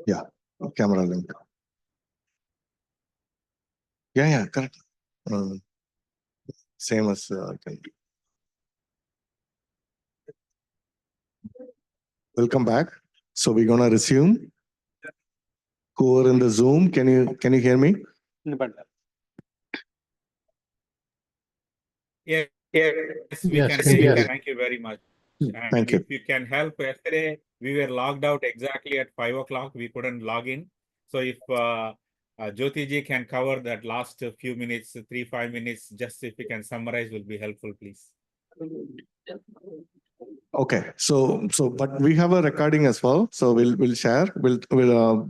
Yeah, camera link. Yeah, correct. Same as welcome back. So we're gonna resume. Who are in the Zoom? Can you hear me? Yes, we can hear you. Thank you very much. And Thank you. if you can help, yesterday we were logged out exactly at 5 o'clock. We couldn't log in. So if Jothi ji can cover that last few minutes, 3-5 minutes, just if you can summarize, will be helpful, please. Okay, so but we have a recording as well. So we'll share. We'll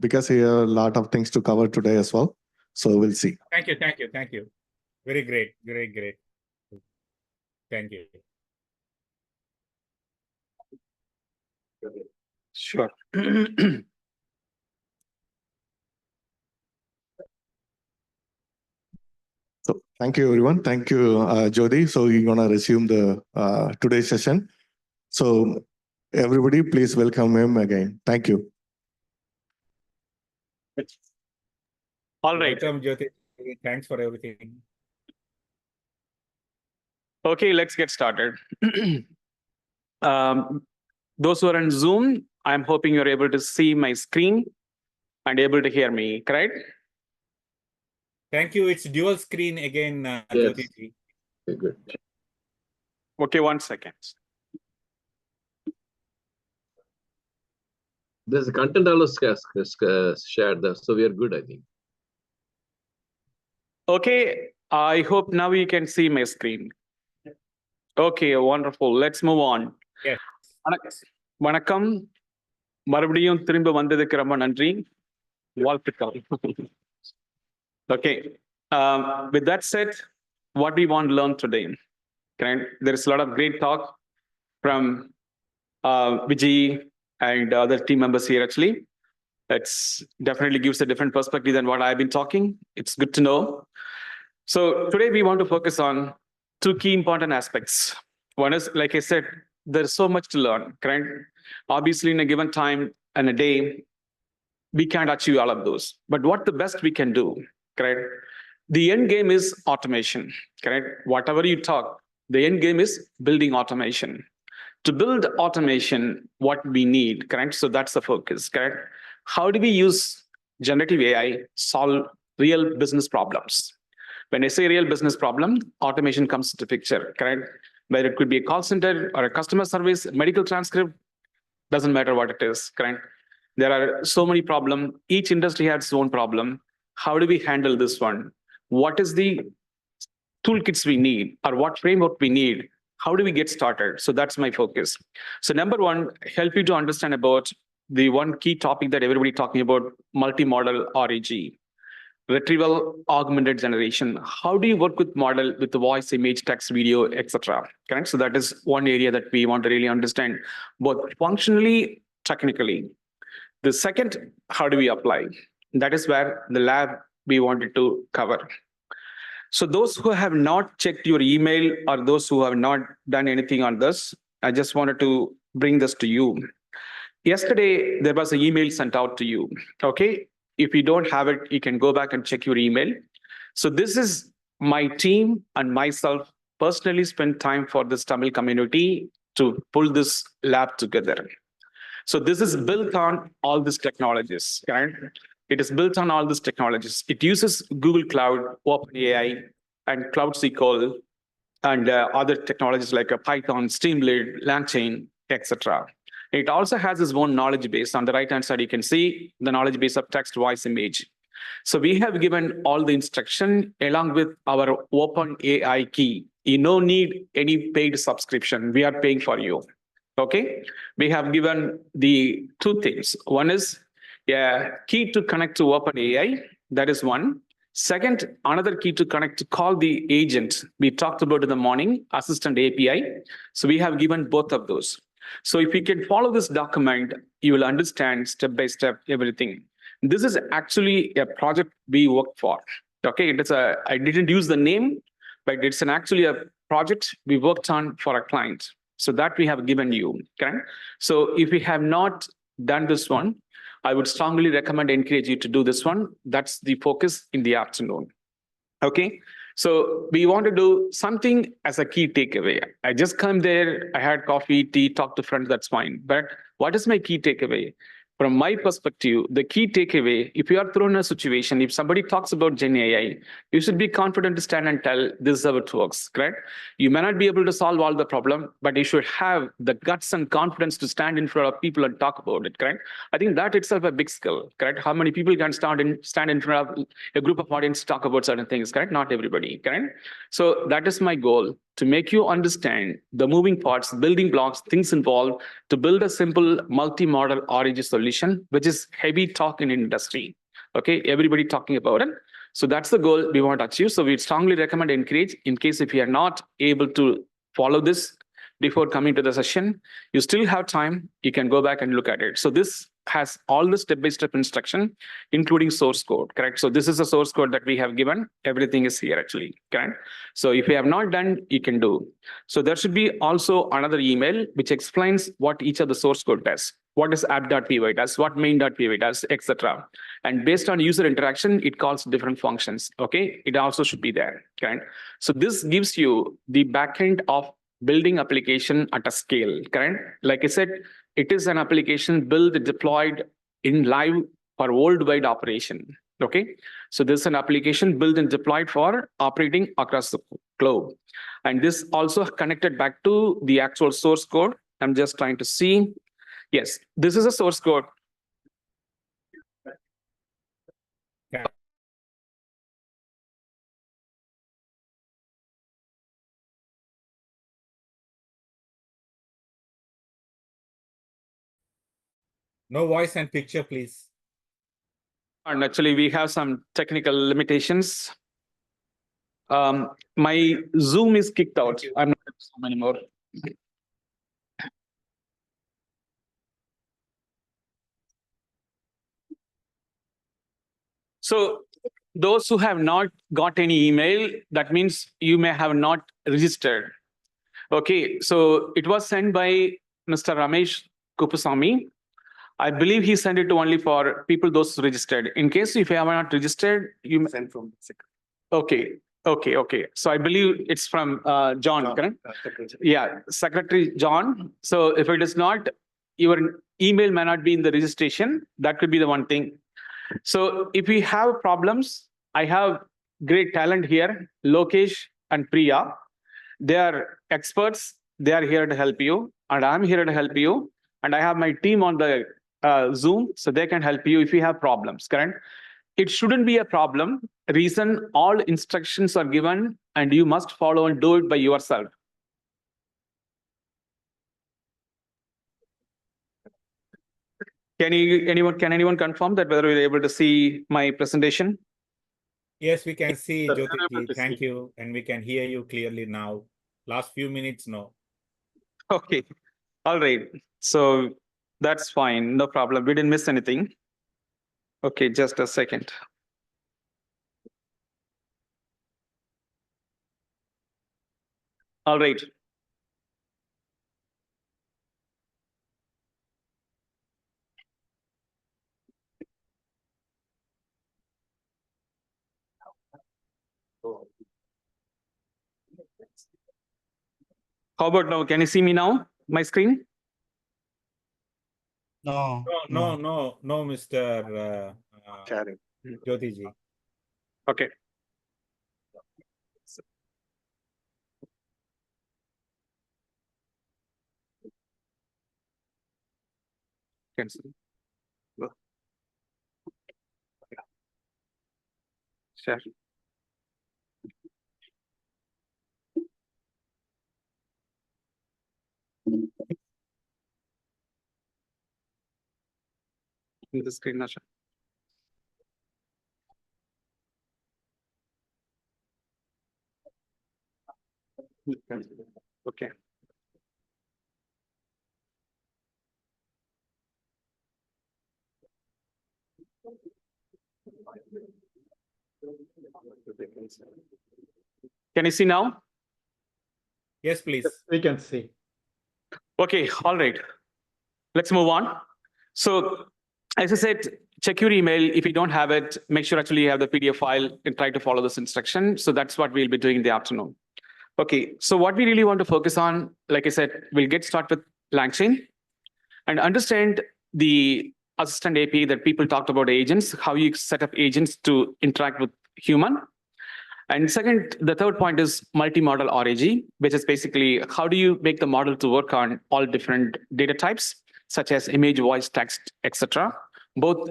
because we have a lot of things to cover today as well. So we'll see. Thank you. Very great. Thank you. Sure. So thank you, everyone. Thank you, Jothi. So we're gonna resume the today's session. So everybody, please welcome him again. Thank you. All right. Welcome, Jothi. Thanks for everything. Okay, let's get started. Those who are on Zoom, I'm hoping you're able to see my screen and able to hear me, correct? Thank you. It's dual screen again, Yes. Jothi ji. Okay, good. Okay, 1 second. There's a content also shared there, so we are good, I think. Okay, I hope now you can see my screen. Okay, wonderful. Let's move on. Yes. வணக்கம் மறுபடியும் திரும்ப வந்ததுக்கு ரொம்ப நன்றி வாழ்த்துக்கள். Okay, with that said, what we want to learn today, okay? There is a lot of great talk from Vijay and other team members here. Actually, it's definitely gives a different perspective than what I've been talking. It's good to know. So today we want to focus on two key important aspects. One is, like I said, there's so much to learn, correct? Obviously, in a given time and a day, we can't achieve all of those. But what the best we can do, correct? The end game is automation, correct? Whatever you talk, the end game is building automation. To build automation, what we need, correct? So that's the focus, correct? How do we use generative AI solve real business problems? When I say real business problem, automation comes into picture, correct? Whether it could be a call center or a customer service, medical transcript, doesn't matter what it is, correct? There are so many problems. Each industry has its own problem. How do we handle this one? What is the toolkits we need, or what framework we need? How do we get started? So that's my focus. So number one, help you to understand about the one key topic that everybody talking about, multimodal RAG. Retrieval augmented generation. How do you work with model with the voice, image, text, video, etc.? Correct. So that is one area that we want to really understand, both functionally, technically. The second, how do we apply? That is where the lab we wanted to cover. So those who have not checked your email or those who have not done anything on this, I just wanted to bring this to you. Yesterday, there was an email sent out to you. Okay. If you don't have it, you can go back and check your email. So this is my team and myself personally spent time for this Tamil community to pull this lab together. So this is built on all these technologies, right? It is built on all these technologies. It uses Google Cloud, OpenAI, and Cloud SQL, and other technologies like Python, Streamlit, LangChain, etc. It also has its own knowledge base. On the right-hand side, you can see the knowledge base of text, voice, image. So we have given all the instruction along with our OpenAI key. You don't need any paid subscription. We are paying for you. Okay? We have given the two things. One is a key to connect to OpenAI. That is one. Second, another key to connect to call the agent. We talked about in the morning, Assistant API. So we have given both of those. So if you can follow this document, you will understand step by step everything. This is actually a project we worked for. Okay, I didn't use the name, but it's actually a project we worked on for a client. So that we have given you, correct? So if we have not done this one, I would strongly recommend, encourage you to do this one. That's the focus in the afternoon. Okay, so we want to do something as a key takeaway. I just come there, I had coffee, tea, talk to friends, that's fine. But what is my key takeaway? From my perspective, the key takeaway, if you are thrown in a situation, if somebody talks about Gen AI, you should be confident to stand and tell, this is how it works, correct? You may not be able to solve all the problem, but you should have the guts and confidence to stand in front of people and talk about it, correct? I think that itself a big skill, correct? How many people can stand in front of a group of audience to talk about certain things, correct? Not everybody, correct? So that is my goal, to make you understand the moving parts, building blocks, things involved to build a simple multi-model RAG solution, which is heavy talk in industry. Okay, everybody talking about it. So that's the goal we want to achieve. So we strongly recommend, encourage, in case if you are not able to follow this before coming to the session, you still have time, you can go back and look at it. So this has all the step-by-step instruction, including source code, correct? So this is a source code that we have given. Everything is here actually, correct? So if you have not done, you can do. So there should be also another email which explains what each of the source code does. What is app.py does, what main.py does, etc. And based on user interaction, it calls different functions, okay? It also should be there, correct? So this gives you the backend of building application at a scale, correct? Like I said, it is an application built, deployed in live for worldwide operation, okay? So this is an application built and deployed for operating across the globe. And this also connected back to the actual source code. I'm just trying to see. Yes, this is a source code. No voice and picture, please. And actually, we have some technical limitations. My Zoom is kicked out. I'm not on Zoom anymore. So those who have not got any email, that means you may have not registered. Okay, so it was sent by Mr. Ramesh Kupusamy. I believe he sent it to only for people those registered. In case if you have not registered, you send from the secretary. Okay. So I believe it's from John, correct? Yeah, Secretary John. So if it is not, your email may not be in the registration. That could be the one thing. So if we have problems, I have great talent here, Lokesh and Priya. They are experts. They are here to help you, and I'm here to help you. And I have my team on the Zoom, so they can help you if you have problems, correct? It shouldn't be a problem. Reason, all instructions are given, and you must follow and do it by yourself. Can anyone confirm that whether we're able to see my presentation? Yes, we can see, Sir, Jothi. Thank you. And we can hear you clearly now. Last few minutes, no. Okay. All right. So that's fine. No problem. We didn't miss anything. Okay, just a second. All right. How about now? Can you see me now? My screen? No, Mr. Sharing. Jothi ji. Okay. Cancel. Share. In the screen, Nasha. Okay. Can you see now? Yes, please. We can see. Okay, all right. Let's move on. So as I said, check your email. If you don't have it, make sure actually you have the PDF file and try to follow this instruction. So that's what we'll be doing in the afternoon. Okay, so what we really want to focus on, like I said, we'll get started with LangChain and understand the assistant API that people talked about agents, how you set up agents to interact with human. And second, the third point is multi-model RAG, which is basically how do you make the model to work on all different data types, such as image, voice, text, etc., both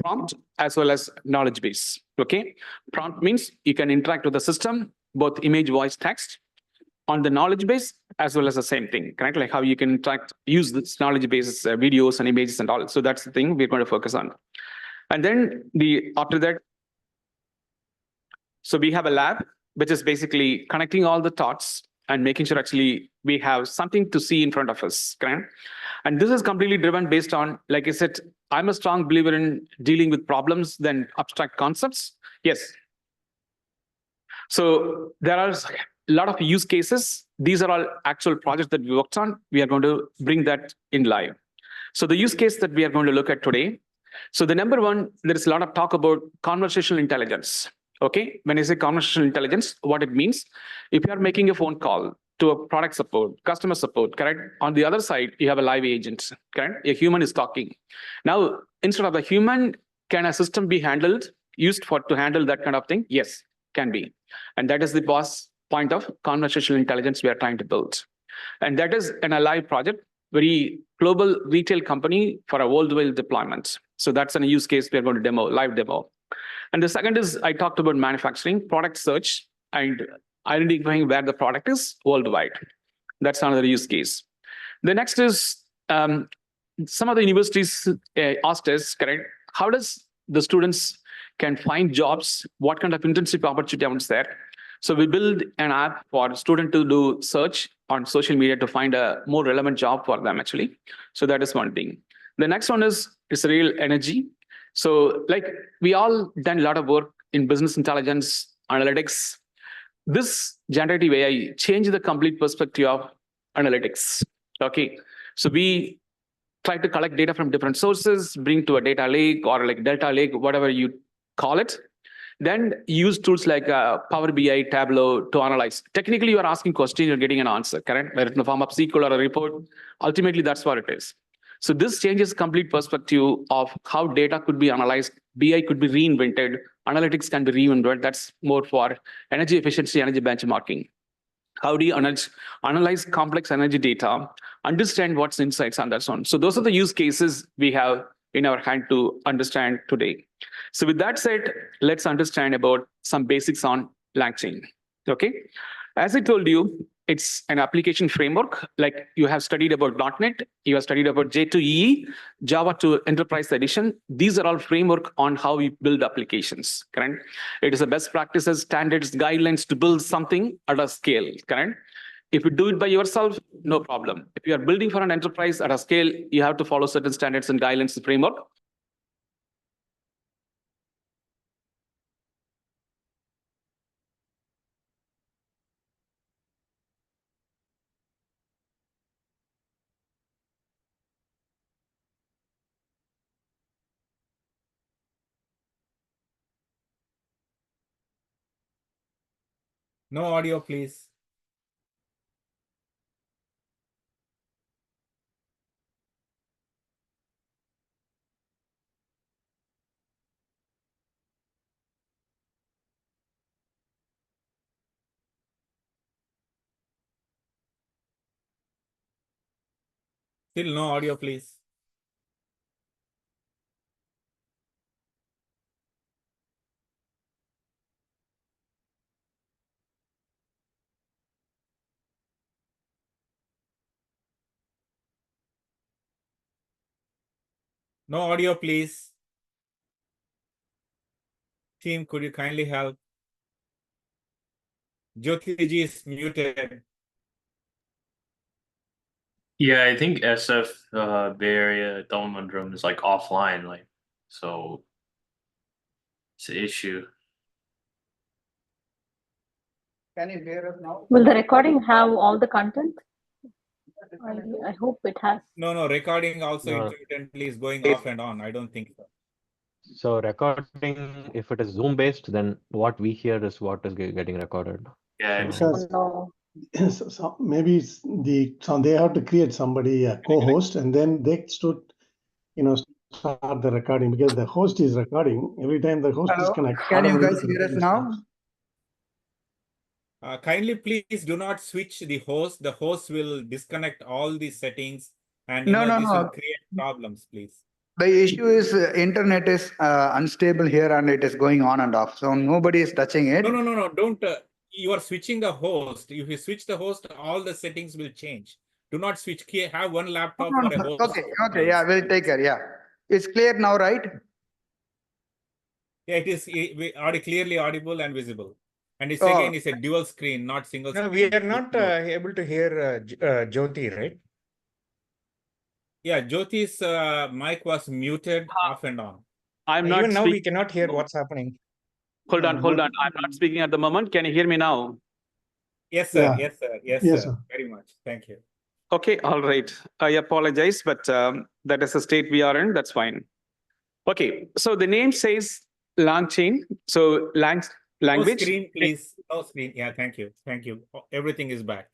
prompt as well as knowledge base. Okay, prompt means you can interact with the system, both image, voice, text, on the knowledge base as well as the same thing, correct? Like how you can interact, use this knowledge bases, videos and images and all. So that's the thing we're going to focus on. And then after that, so we have a lab, which is basically connecting all the thoughts and making sure actually we have something to see in front of us, correct? And this is completely driven based on, like I said, I'm a strong believer in dealing with problems than abstract concepts. Yes. So there are a lot of use cases. These are all actual projects that we worked on. We are going to bring that in live. So the use case that we are going to look at today. So the number one, there is a lot of talk about conversational intelligence. Okay, when I say conversational intelligence, what it means, if you are making a phone call to a product support, customer support, correct? On the other side, you have a live agent, correct? A human is talking. Now, instead of a human, can a system be used to handle that kind of thing? Yes, can be. And that is the point of conversational intelligence we are trying to build. And that is an alive project, very global retail company for a worldwide deployment. So that's a use case we are going to live demo. And the second is, I talked about manufacturing, product search, and identifying where the product is worldwide. That's another use case. The next is, some of the universities asked us, correct, how does the students can find jobs, what kind of internship opportunity is there? So we build an app for student to do search on social media to find a more relevant job for them, actually. So that is one thing. The next one is real energy. So like we all done a lot of work in business intelligence, analytics. This generative AI changed the complete perspective of analytics. Okay, so we try to collect data from different sources, bring to a data lake or like Delta Lake, whatever you call it. Then use tools like Power BI, Tableau to analyze. Technically, you are asking questions, you're getting an answer, correct? Whether in the form of SQL or a report, ultimately that's what it is. So this changes complete perspective of how data could be analyzed, BI could be reinvented, analytics can be reinvented. That's more for energy efficiency, energy benchmarking. How do you analyze complex energy data, understand what's insights on that one? So those are the use cases we have in our hand to understand today. So with that said, let's understand about some basics on LangChain. Okay, as I told you, it's an application framework. Like you have studied about .NET, you have studied about J2EE, Java to Enterprise Edition. These are all framework on how we build applications, correct? It is a best practices, standards, guidelines to build something at a scale, correct? If you do it by yourself, no problem. If you are building for an enterprise at a scale, you have to follow certain standards and guidelines framework. No audio, please. Still no audio, please. No audio, please. Team, could you kindly help? Jothi ji is muted. Yeah, I think SF Bay Area Download Room is like offline, like so it's an issue. Can you hear us now? Will the recording have all the content? I hope it has. No, recording also No. intermittently is going off and on. I don't think so. So recording, if it is Zoom based, then what we hear is what is getting recorded. Yeah, So- Oh, Because no. so maybe it's so they have to create somebody a co-host, and then they should, start the recording, because the host is recording. Every time the host Hello, disconnects, can you guys automatically hear us the now? Kindly please do not switch the host. The host will disconnect all the settings, and No, this no. will create problems, please. The issue is internet is unstable here and it is going on and off. So nobody is touching it. No. Don't. You are switching the host. If you switch the host, all the settings will change. Do not switch. Have one laptop for a host. Okay, yeah, we'll take care. Yeah, it's clear now, right? Yeah, it is clearly audible and visible. And it's Oh. again, it's a dual screen, not single No, screen. we are not able to hear Jothi, right? Yeah, Jyothi's mic was muted off and on. I'm not Even now we speaking. cannot hear what's happening. Hold on. I'm not speaking at the moment. Can you hear me now? Yes, sir. Yeah. Yes, Yes, sir. sir. Very much. Thank you. Okay, all right. I apologize, but that is the state we are in. That's fine. Okay, so the name says LangChain. So language. No screen, please. No screen. Yeah, thank you. Everything is back.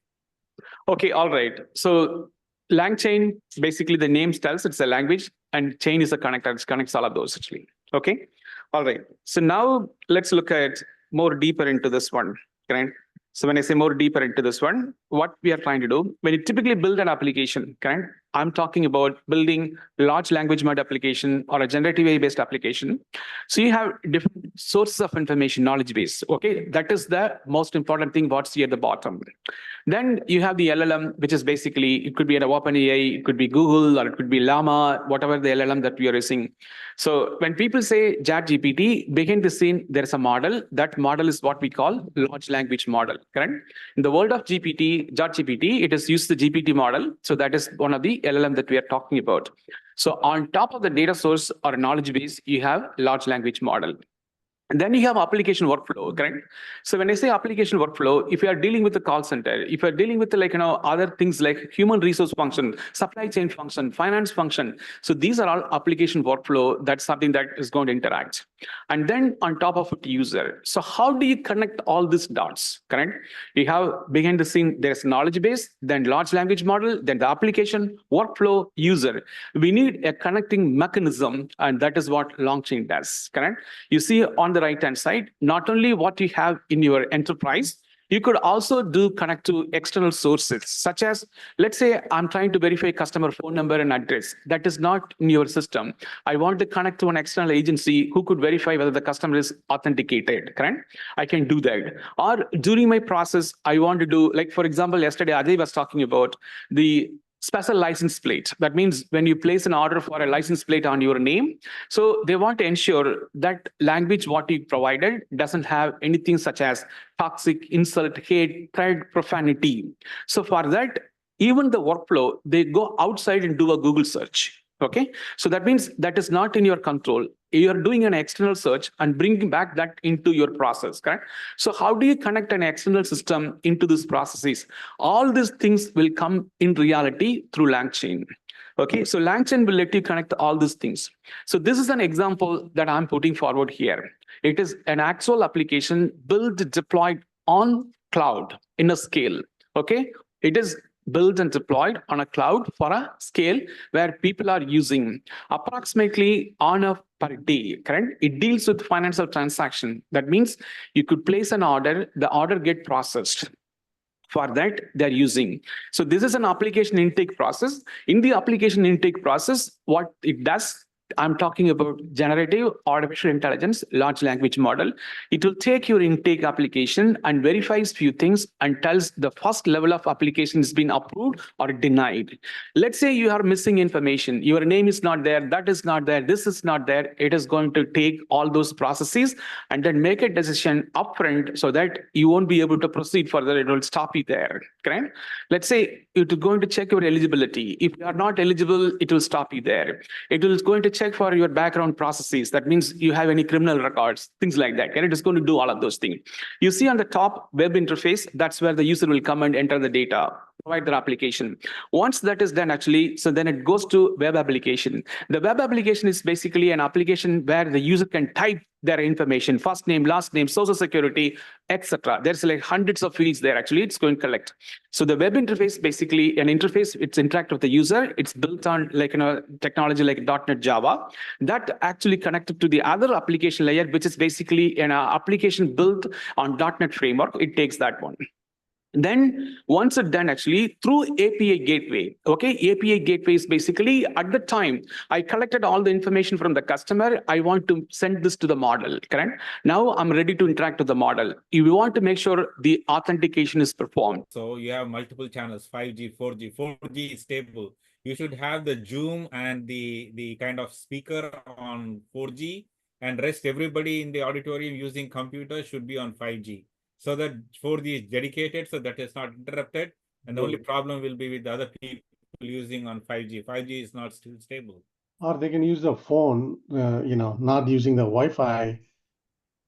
Okay, all right. So LangChain, basically the name tells it's a language, and chain is a connector. It connects all of those actually. Okay, all right. So now let's look at more deeper into this one. Correct. So when I say more deeper into this one, what we are trying to do, when you typically build an application, correct? I'm talking about building large language model application or a generative AI based application. So you have different sources of information, knowledge base. Okay, that is the most important thing. What's here at the bottom. Then you have the LLM, which is basically, it could be an OpenAI, it could be Google, or it could be Llama, whatever the LLM that we are using. So when people say ChatGPT, behind the scene, there's a model. That model is what we call large language model, correct? In the world of ChatGPT, it has used the GPT model. So that is one of the LLM that we are talking about. So on top of the data source or knowledge base, you have large language model. And then you have application workflow, correct? So when I say application workflow, if you are dealing with the call center, if you are dealing with other things like human resource function, supply chain function, finance function, so these are all application workflow. That's something that is going to interact. And then on top of it, user. So how do you connect all these dots, correct? You have behind the scene, there's knowledge base, then large language model, then the application, workflow, user. We need a connecting mechanism, and that is what LangChain does, correct? You see on the right-hand side, not only what you have in your enterprise, you could also connect to external sources, such as, let's say I'm trying to verify customer phone number and address. That is not in your system. I want to connect to an external agency who could verify whether the customer is authenticated, correct? I can do that. Or during my process, I want to do, like, for example, yesterday, Ajay was talking about the special license plate. That means when you place an order for a license plate on your name, so they want to ensure that language what you provided doesn't have anything such as toxic, insult, hate, threat, profanity. So for that, even the workflow, they go outside and do a Google search. Okay, so that means that is not in your control. You're doing an external search and bringing back that into your process, correct? So how do you connect an external system into these processes? All these things will come in reality through LangChain. Okay, so LangChain will let you connect all these things. So this is an example that I'm putting forward here. It is an actual application built, deployed on cloud in a scale. Okay, it is built and deployed on a cloud for a scale where people are using approximately on a per day, correct? It deals with financial transaction. That means you could place an order, the order get processed. For that, they're using. So this is an application intake process. In the application intake process, what it does, I'm talking about generative artificial intelligence, large language model. It will take your intake application and verifies few things and tells the first level of application has been approved or denied. Let's say you are missing information. Your name is not there, that is not there, this is not there. It is going to take all those processes and then make a decision upfront so that you won't be able to proceed further. It will stop you there, correct? Let's say it is going to check your eligibility. If you are not eligible, it will stop you there. It is going to check for your background processes. That means you have any criminal records, things like that. And it is going to do all of those things. You see on the top web interface, that's where the user will come and enter the data. provide their application. Once that is done, actually, so then it goes to web application. The web application is basically an application where the user can type their information, first name, last name, social security, etc. There's like hundreds of fields there. Actually, it's going to collect. So the web interface, basically an interface, it's interact with the user. It's built on like technology like .NET Java that actually connected to the other application layer, which is basically an application built on .NET framework. It takes that one. Then once it's done, actually through API gateway, okay, API gateway is basically at the time I collected all the information from the customer. I want to send this to the model, correct? Now I'm ready to interact with the model. You want to make sure the authentication is performed. So you have multiple channels, 5G, 4G. 4G is stable. You should have the Zoom and the kind of speaker on 4G, and rest everybody in the auditorium using computer should be on 5G. So that 4G is dedicated, so that is not interrupted. And the only problem will be with the other people using on 5G. 5G is not still stable. Or they can use the phone, not using the Wi-Fi.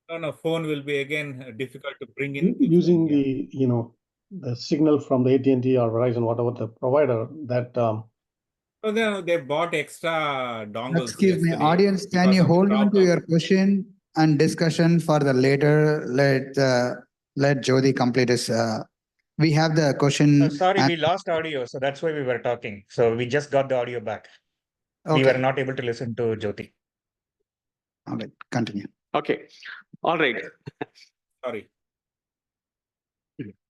No, phone will be again difficult to bring in. Using the signal from the AT&T or Verizon, whatever the provider that. So they bought extra dongles. Excuse me, audience, can you hold on to your question and discussion for the later? Let Jothi complete his. We have the question. Sorry, we lost audio, so that's why we were talking. So we just got the audio back. Okay. We were not able to listen to Jothi. All right, continue. Okay, all right. Sorry.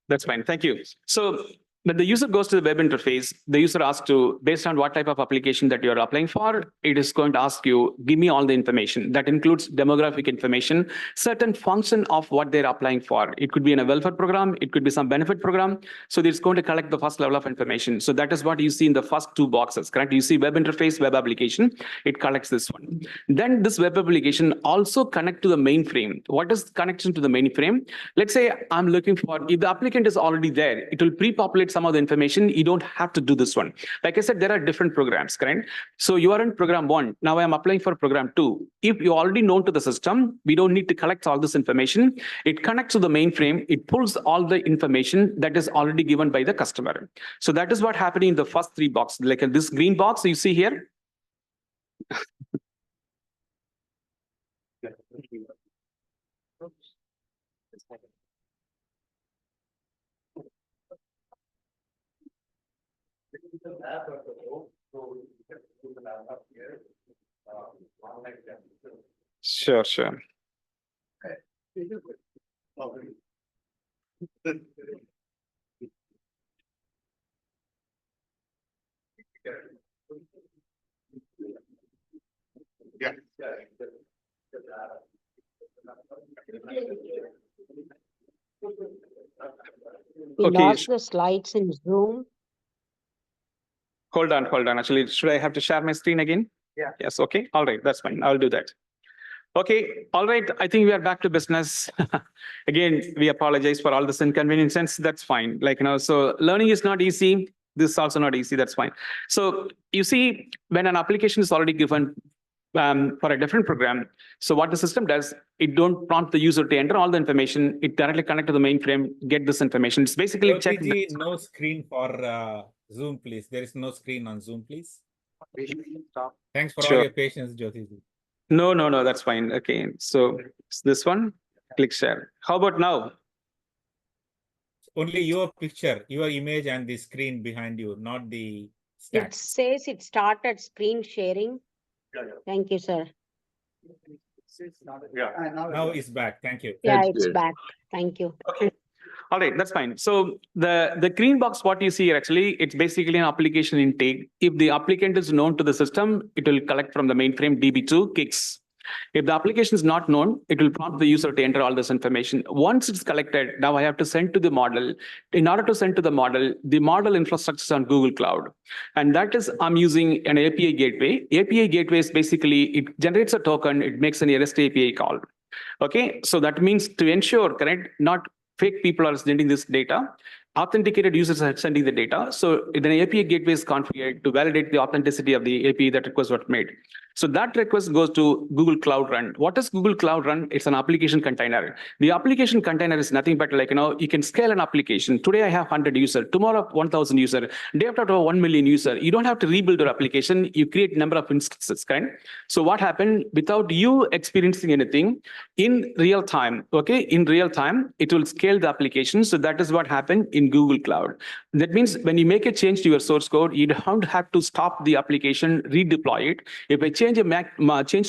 That's fine. Thank you. So when the user goes to the web interface, the user asks to, based on what type of application that you're applying for, it is going to ask you, give me all the information. That includes demographic information, certain function of what they're applying for. It could be in a welfare program, it could be some benefit program. So it's going to collect the first level of information. So that is what you see in the first two boxes, correct? You see web interface, web application, it collects this one. Then this web application also connect to the mainframe. What is connection to the mainframe? Let's say I'm looking for, if the applicant is already there, it will pre-populate some of the information. You don't have to do this one. Like I said, there are different programs, correct? So you are in program 1. Now I am applying for program 2. If you're already known to the system, we don't need to collect all this information. It connects to the mainframe. It pulls all the information that is already given by the customer. So that is what happened in the first 3 boxes. Like in this green box you see here. Sure. Yeah. We Okay. lost the slides in Zoom. Hold on. Actually, should I have to share my screen again? Yeah. Yes. Okay. All right. That's fine. I'll do that. Okay. All right. I think we are back to business. Again, we apologize for all this inconvenience. That's fine. So learning is not easy. This is also not easy. That's fine. So you see, when an application is already given for a different program, so what the system does, it don't prompt the user to enter all the information. It directly connect to the mainframe, get this information. It's basically check. No screen for Zoom, please. There is no screen on Zoom, please. Thanks for all your patience, Jothi. No, that's fine. Okay, so it's this one. Click share. How about now? Only your picture, your image, and the screen behind you, not the stack. It says it started screen sharing. Thank you, sir. Yeah. Now it's back. Thank you. Yeah, That's it's good. back. Thank you. Okay. All right, that's fine. So the green box, what you see here, actually, it's basically an application intake. If the applicant is known to the system, it will collect from the mainframe DB2 kicks. If the application is not known, it will prompt the user to enter all this information. Once it's collected, now I have to send to the model. In order to send to the model infrastructure is on Google Cloud. And that is, I'm using an API gateway. API gateway is basically, it generates a token, it makes an REST API call. Okay, so that means to ensure, correct, not fake people are sending this data, authenticated users are sending the data. So the API gateway is configured to validate the authenticity of the API that request was made. So that request goes to Google Cloud Run. What is Google Cloud Run? It's an application container. The application container is nothing but like, you can scale an application. Today I have 100 users, tomorrow 1,000 users, day after 1 million users. You don't have to rebuild your application. You create number of instances, correct? So what happened without you experiencing anything in real time, okay? In real time, it will scale the application. So that is what happened in Google Cloud. That means when you make a change to your source code, you don't have to stop the application, redeploy it. If I change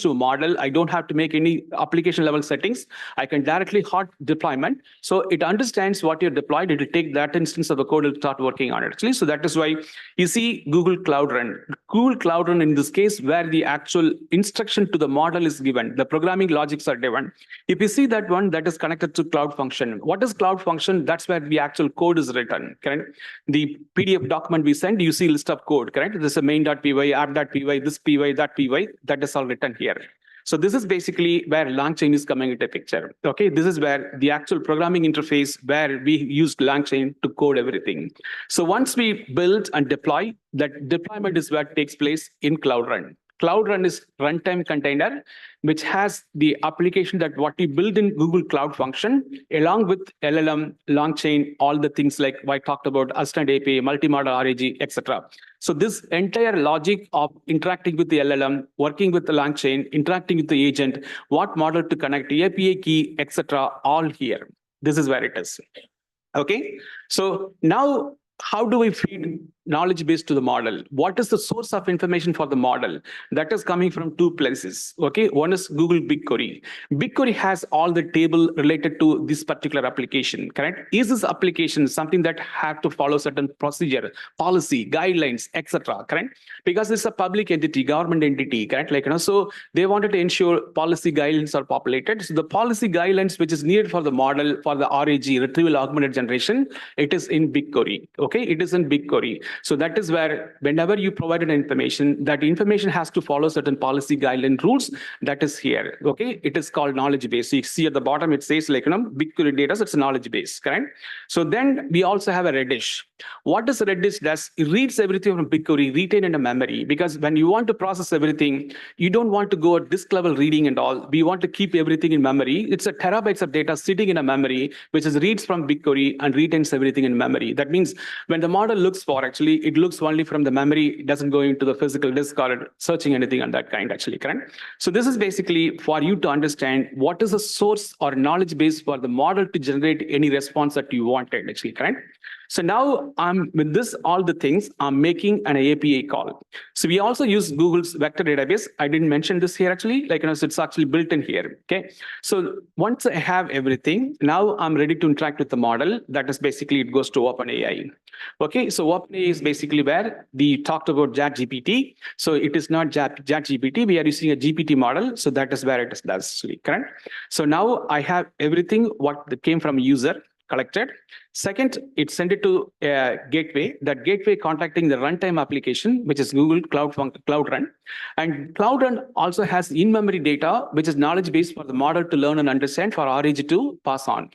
to a model, I don't have to make any application level settings. I can directly hot deployment. So it understands what you're deployed. It will take that instance of the code and start working on it. Actually, so that is why you see Google Cloud Run. Google Cloud Run in this case, where the actual instruction to the model is given, the programming logics are given. If you see that one, that is connected to Cloud Function. What is Cloud Function? That's where the actual code is written, correct? The PDF document we send, you see list of code, correct? There's a main.py, app.py, this py, that py, that is all written here. So this is basically where LangChain is coming into picture. Okay, this is where the actual programming interface where we used LangChain to code everything. So once we build and deploy, that deployment is what takes place in Cloud Run. Cloud Run is runtime container, which has the application that what we build in Google Cloud Function, along with LLM, LangChain, all the things like I talked about, Assistant API, multi-model RAG, etc. So this entire logic of interacting with the LLM, working with the LangChain, interacting with the agent, what model to connect, the API key, etc., all here. This is where it is. Okay, so now how do we feed knowledge base to the model? What is the source of information for the model? That is coming from two places. Okay, one is Google BigQuery. BigQuery has all the table related to this particular application, correct? Is this application something that have to follow certain procedure, policy, guidelines, etc., correct? Because it's a public entity, government entity, correct? Like, so they wanted to ensure policy guidelines are populated. So the policy guidelines which is needed for the model, for the RAG, retrieval augmented generation, it is in BigQuery. Okay, it is in BigQuery. So that is where whenever you provide an information, that information has to follow certain policy guideline rules. That is here. Okay, it is called knowledge base. So you see at the bottom it says like BigQuery data. So it's a knowledge base, correct? So then we also have a Reddish. What does Reddish does? It reads everything from BigQuery, retain in a memory, because when you want to process everything, you don't want to go at disk level reading and all. We want to keep everything in memory. It's a terabytes of data sitting in a memory, which is reads from BigQuery and retains everything in memory. That means when the model looks for, actually, it looks only from the memory, it doesn't go into the physical disk or searching anything on that kind, actually, correct? So this is basically for you to understand what is the source or knowledge base for the model to generate any response that you wanted, actually, correct? So now with this, all the things, I'm making an API call. So we also use Google's vector database. I didn't mention this here actually, like, so it's actually built in here, okay? So once I have everything, now I'm ready to interact with the model. That is basically, it goes to OpenAI. Okay, so OpenAI is basically where we talked about ChatGPT. So it is not ChatGPT, we are using a GPT model. So that is where it is actually, correct? So now I have everything what came from user collected. Second, it sent it to a gateway. That gateway contacting the runtime application, which is Google Cloud Run. And Cloud Run also has in-memory data, which is knowledge base for the model to learn and understand for RAG to pass on,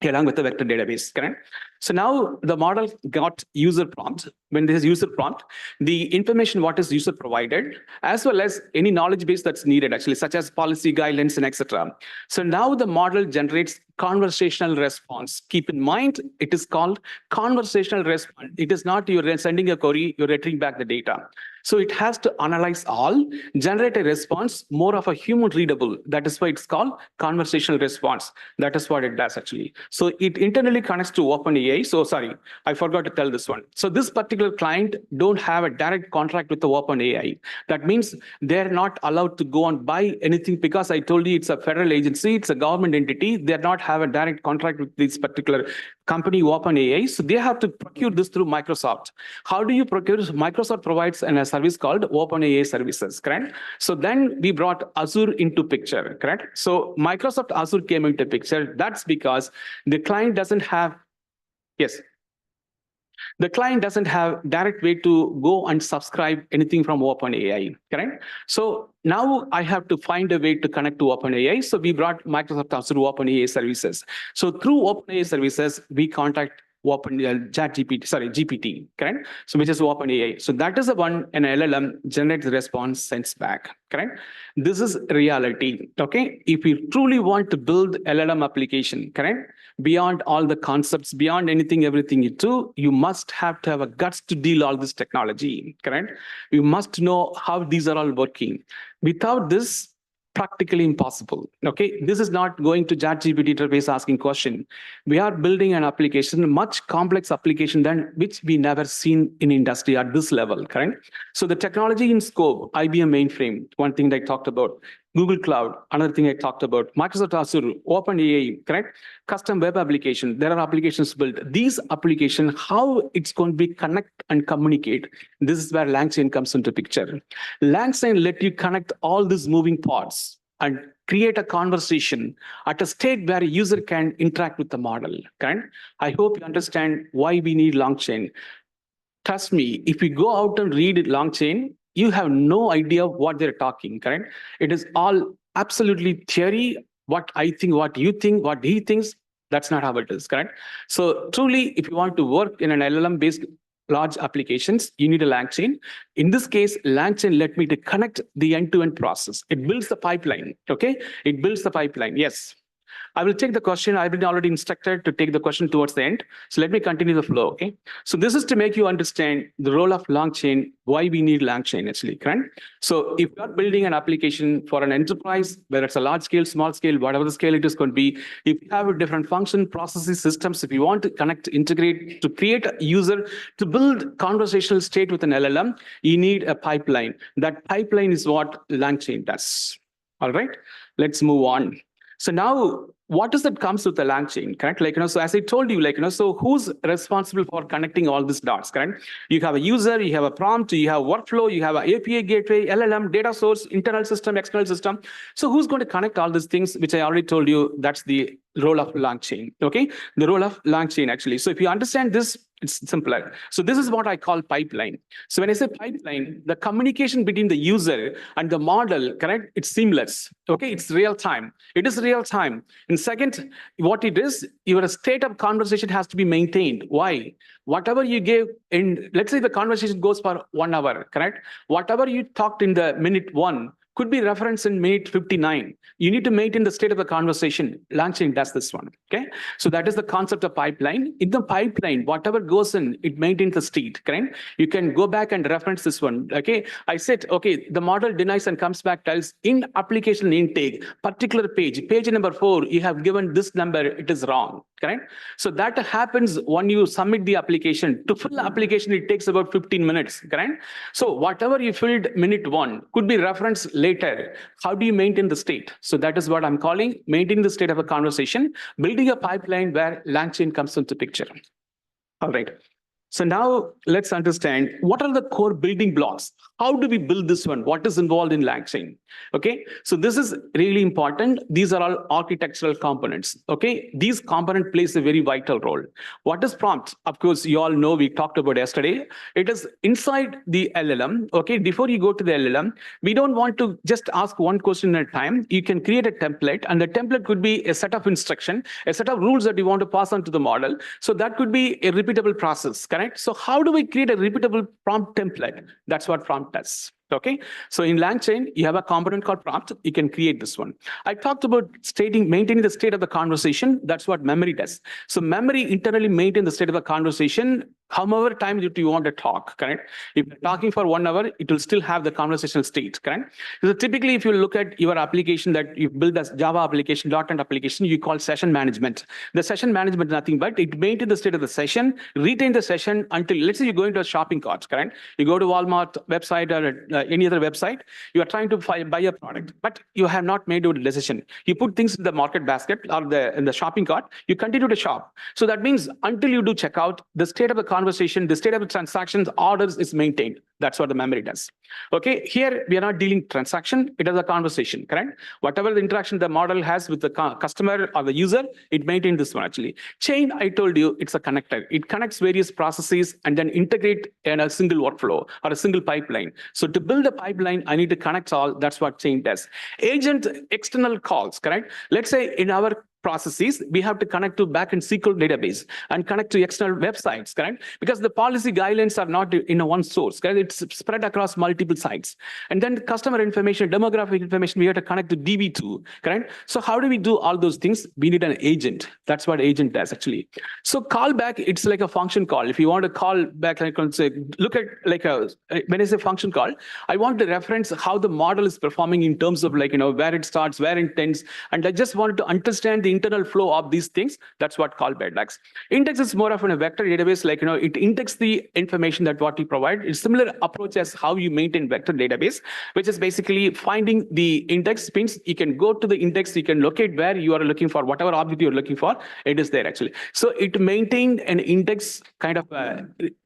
along with the vector database, correct? So now the model got user prompt. When there is user prompt, the information what is user provided, as well as any knowledge base that's needed, actually, such as policy guidelines and etc. So now the model generates conversational response. Keep in mind, it is called conversational response. It is not you're sending a query, you're retrieving back the data. So it has to analyze all, generate a response, more of a human readable. That is why it's called conversational response. That is what it does actually. So it internally connects to OpenAI. So sorry, I forgot to tell this one. So this particular client don't have a direct contract with the OpenAI. That means they're not allowed to go and buy anything, because I told you it's a federal agency, it's a government entity. They're not have a direct contract with this particular company, OpenAI. So they have to procure this through Microsoft. How do you procure? Microsoft provides a service called OpenAI services, correct? So then we brought Azure into picture, correct? So Microsoft Azure came into picture. That's because the client doesn't have, yes. The client doesn't have direct way to go and subscribe anything from OpenAI, correct? So now I have to find a way to connect to OpenAI. So we brought Microsoft Azure OpenAI services. So through OpenAI services, we contact GPT, correct? So which is OpenAI. So that is the one an LLM generates the response, sends back, correct? This is reality, okay? If you truly want to build LLM application, correct? Beyond all the concepts, beyond anything, everything you do, you must have to have a guts to deal all this technology, correct? You must know how these are all working. Without this, practically impossible. Okay, this is not going to ChatGPT interface asking question. We are building an application, much complex application than which we never seen in industry at this level, correct? So the technology in scope, IBM mainframe, one thing that I talked about, Google Cloud, another thing I talked about, Microsoft Azure, OpenAI, correct? Custom web application, there are applications built. These applications, how it's going to be connect and communicate, this is where LangChain comes into picture. LangChain let you connect all these moving parts and create a conversation at a state where a user can interact with the model, correct? I hope you understand why we need LangChain. Trust me, if you go out and read LangChain, you have no idea what they're talking, correct? It is all absolutely theory, what I think, what you think, what he thinks, that's not how it is, correct? So truly, if you want to work in an LLM-based large applications, you need a LangChain. In this case, LangChain let me to connect the end-to-end process. It builds the pipeline, okay? It builds the pipeline, yes. I will take the question. I've been already instructed to take the question towards the end. So let me continue the flow, okay? So this is to make you understand the role of LangChain, why we need LangChain actually, correct? So if you're building an application for an enterprise, whether it's a large scale, small scale, whatever the scale it is going to be, if you have a different function, processes, systems, if you want to connect, integrate, to create a user, to build conversational state with an LLM, you need a pipeline. That pipeline is what LangChain does. All right, let's move on. So now, what is that comes with the LangChain, correct? Like, so as I told you, like, so who's responsible for connecting all these dots, correct? You have a user, you have a prompt, you have workflow, you have an API gateway, LLM, data source, internal system, external system. So who's going to connect all these things, which I already told you, that's the role of LangChain, okay? The role of LangChain, actually. So if you understand this, it's simpler. So this is what I call pipeline. So when I say pipeline, the communication between the user and the model, correct? It's seamless, okay? It's real time. It is real time. And second, what it is, your state of conversation has to be maintained. Why? Whatever you gave in, let's say the conversation goes for 1 hour, correct? Whatever you talked in the minute 1, could be referenced in minute 59. You need to maintain the state of the conversation. LangChain does this one, okay? So that is the concept of pipeline. In the pipeline, whatever goes in, it maintains the state, correct? You can go back and reference this one, okay? I said, okay, the model denies and comes back, tells in application intake, particular page, page number 4, you have given this number, it is wrong, correct? So that happens when you submit the application. To fill the application, it takes about 15 minutes, correct? So whatever you filled minute 1 could be referenced later. How do you maintain the state? So that is what I'm calling maintaining the state of a conversation, building a pipeline where LangChain comes into picture. All right. So now let's understand what are the core building blocks. How do we build this one? What is involved in LangChain? Okay, so this is really important. These are all architectural components. Okay, these component plays a very vital role. What is prompt? Of course, you all know we talked about yesterday. It is inside the LLM. Okay, before you go to the LLM, we don't want to just ask one question at a time. You can create a template, and the template could be a set of instruction, a set of rules that you want to pass on to the model. So that could be a repeatable process, correct? So how do we create a repeatable prompt template? That's what prompt does. Okay, so in LangChain, you have a component called prompt. You can create this one. I talked about maintaining the state of the conversation. That's what memory does. So memory internally maintains the state of the conversation, however time that you want to talk, correct? If you're talking for 1 hour, it will still have the conversational state, correct? So typically, if you look at your application that you build as Java application, .NET application, you call session management. The session management is nothing but it maintains the state of the session, retain the session until, let's say you go into a shopping cart, correct? You go to Walmart website or any other website, you are trying to buy a product, but you have not made a decision. You put things in the market basket or in the shopping cart, you continue to shop. So that means until you do checkout, the state of the conversation, the state of the transactions, orders is maintained. That's what the memory does. Okay, here we are not dealing transaction, it is a conversation, correct? Whatever the interaction the model has with the customer or the user, it maintains this one actually. Chain, I told you, it's a connector. It connects various processes and then integrate in a single workflow or a single pipeline. So to build a pipeline, I need to connect all. That's what chain does. Agent external calls, correct? Let's say in our processes, we have to connect to backend SQL database and connect to external websites, correct? Because the policy guidelines are not in a one source, correct? It's spread across multiple sites. And then customer information, demographic information, we have to connect to DB2, correct? So how do we do all those things? We need an agent. That's what agent does actually. So callback, it's like a function call. If you want to call back, like say, look at like when I say function call, I want to reference how the model is performing in terms of like, where it starts, where it ends. And I just wanted to understand the internal flow of these things. That's what callback does. Index is more of a vector database, like, it indexes the information that what you provide. It's similar approach as how you maintain vector database, which is basically finding the index means you can go to the index, you can locate where you are looking for, whatever object you're looking for, it is there actually. So it maintained an index kind of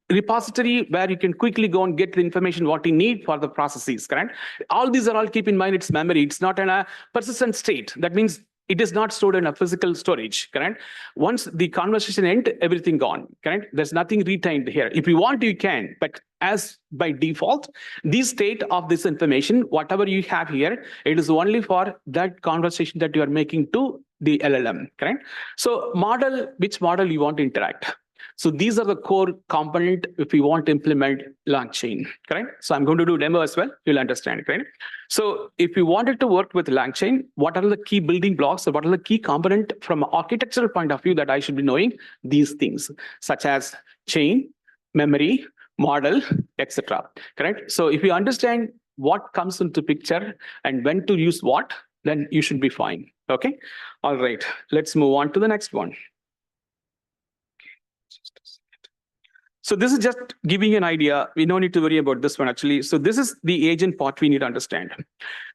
repository where you can quickly go and get the information what you need for the processes, correct? All these are all, keep in mind, it's memory. It's not in a persistent state. That means it is not stored in a physical storage, correct? Once the conversation ends, everything gone, correct? There's nothing retained here. If you want, you can, but as by default, the state of this information, whatever you have here, it is only for that conversation that you are making to the LLM, correct? So model, which model you want to interact. So these are the core component if you want to implement LangChain, correct? So I'm going to do demo as well. You'll understand, correct? So if you wanted to work with LangChain, what are the key building blocks or what are the key component from an architectural point of view that I should be knowing? These things, such as chain, memory, model, etc. Correct? So if you understand what comes into picture and when to use what, then you should be fine. Okay. All right. Let's move on to the next one. So this is just giving you an idea. We don't need to worry about this one actually. So this is the agent part we need to understand.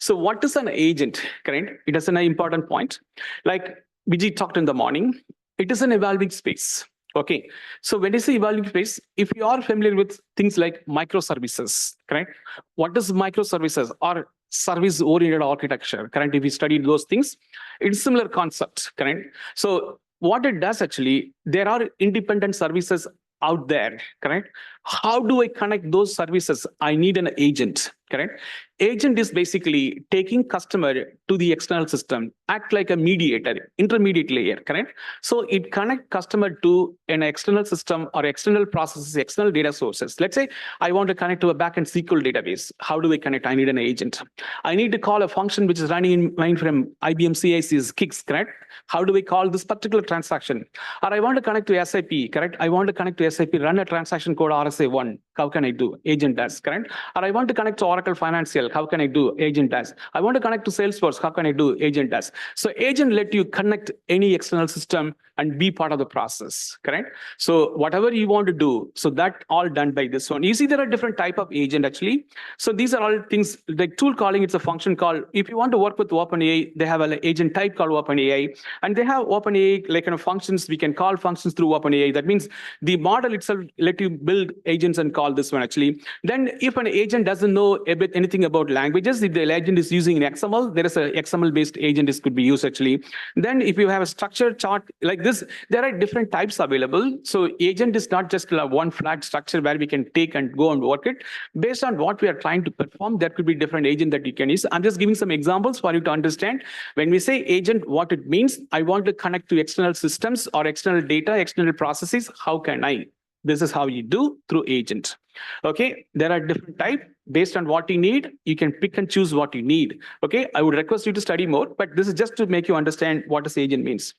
So what is an agent, correct? It is an important point. Like Vijay talked in the morning, it is an evolving space. Okay. So when I say evolving space, if you are familiar with things like microservices, correct? What is microservices or service-oriented architecture, correct? If we studied those things, it's similar concept, correct? So what it does actually, there are independent services out there, correct? How do I connect those services? I need an agent, correct? Agent is basically taking customer to the external system, act like a mediator, intermediate layer, correct? So it connect customer to an external system or external processes, external data sources. Let's say I want to connect to a backend SQL database. How do I connect? I need an agent. I need to call a function which is running in mainframe IBM CIC's kicks, correct? How do I call this particular transaction? Or I want to connect to SAP, correct? I want to connect to SAP, run a transaction code RSA1. How can I do? Agent does, correct? Or I want to connect to Oracle Financial. How can I do? Agent does. I want to connect to Salesforce. How can I do? Agent does. So agent let you connect any external system and be part of the process, correct? So whatever you want to do, so that all done by this one. You see, there are different type of agent actually. So these are all things like tool calling. It's a function call. If you want to work with OpenAI, they have an agent type called OpenAI, and they have OpenAI like functions. We can call functions through OpenAI. That means the model itself let you build agents and call this one actually. Then if an agent doesn't know a bit anything about languages, if the agent is using XML, there is a XML based agent this could be used actually. Then if you have a structured chart like this, there are different types available. So agent is not just one flat structure where we can take and go and work it. Based on what we are trying to perform, there could be different agent that you can use. I'm just giving some examples for you to understand. When we say agent, what it means, I want to connect to external systems or external data, external processes. How can I? This is how you do through agent. Okay, there are different types. Based on what you need, you can pick and choose what you need. Okay, I would request you to study more, but this is just to make you understand what this agent means.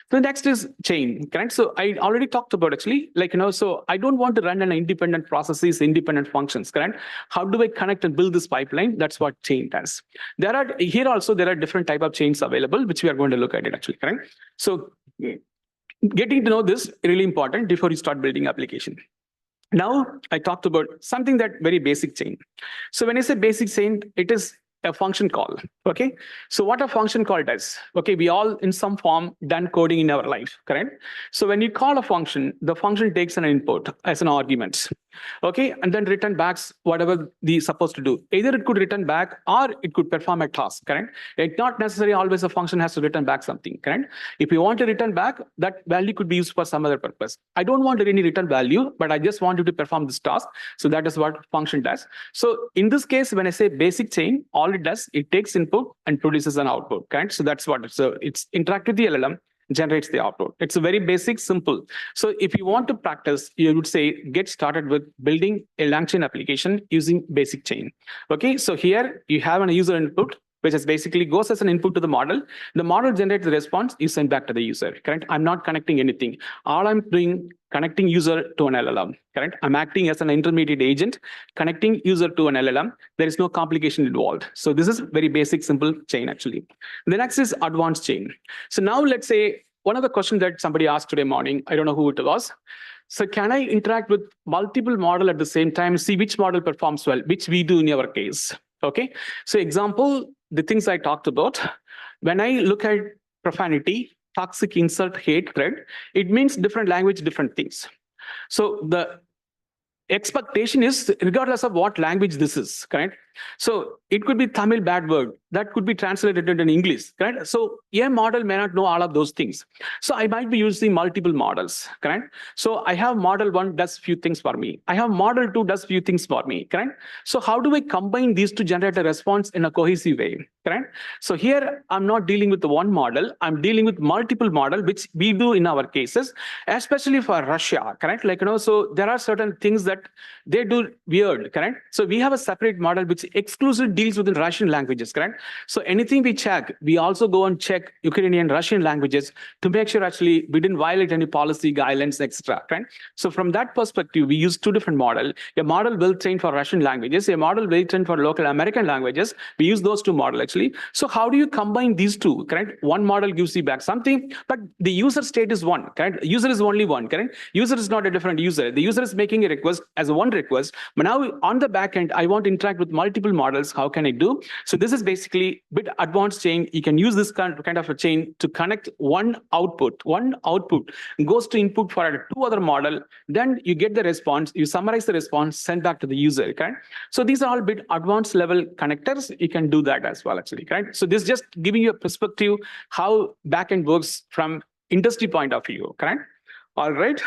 The next is chain, correct? So I already talked about actually, like, so I don't want to run an independent processes, independent functions, correct? How do I connect and build this pipeline? That's what chain does. There are different type of chains available, which we are going to look at it actually, correct? So getting to know this really important before you start building application. Now I talked about something that very basic chain. So when I say basic chain, it is a function call. Okay. So what a function call does, okay, we all in some form done coding in our life, correct? So when you call a function, the function takes an input as an argument. Okay, and then return back whatever the supposed to do. Either it could return back or it could perform a task, correct? It's not necessarily always a function has to return back something, correct? If you want to return back, that value could be used for some other purpose. I don't want any return value, but I just want you to perform this task. So that is what function does. So in this case, when I say basic chain, all it does, it takes input and produces an output, correct? So that's what it's interact with the LLM generates the output. It's a very basic, simple. So if you want to practice, you would say, get started with building a long chain application using basic chain. Okay, so here you have a user input, which is basically goes as an input to the model. The model generates the response, you send back to the user, correct? I'm not connecting anything. All I'm doing, connecting user to an LLM, correct? I'm acting as an intermediate agent, connecting user to an LLM. There is no complication involved. So this is very basic, simple chain actually. The next is advanced chain. So now let's say one of the questions that somebody asked today morning, I don't know who it was. So can I interact with multiple model at the same time, see which model performs well, which we do in our case? Okay, so example, the things I talked about, when I look at profanity, toxic insult, hate, threat, it means different language, different things. So the expectation is regardless of what language this is, correct? So it could be Tamil bad word that could be translated into English, correct? So a model may not know all of those things. So I might be using multiple models, correct? So I have model 1 does few things for me. I have model 2 does few things for me, correct? So how do I combine these to generate a response in a cohesive way, correct? So here I'm not dealing with the one model, I'm dealing with multiple model, which we do in our cases, especially for Russia, correct? Like, so there are certain things that they do weird, correct? So we have a separate model which exclusively deals with the Russian languages, correct? So anything we check, we also go and check Ukrainian, Russian languages to make sure actually we didn't violate any policy guidelines, etc. Right? So from that perspective, we use two different models. A model will train for Russian languages, a model will train for local American languages. We use those two models actually. So how do you combine these two? Correct? One model gives you back something, but the user state is one. Correct? User is only one. Correct? User is not a different user. The user is making a request as a one request. But now on the back end, I want to interact with multiple models. How can I do? So this is basically a bit advanced chain. You can use this kind of a chain to connect one output. One output goes to input for two other model. Then you get the response. You summarize the response, send back to the user. Correct? So these are all bit advanced level connectors. You can do that as well, actually. Correct? So this is just giving you a perspective how backend works from industry point of view. Correct? All right.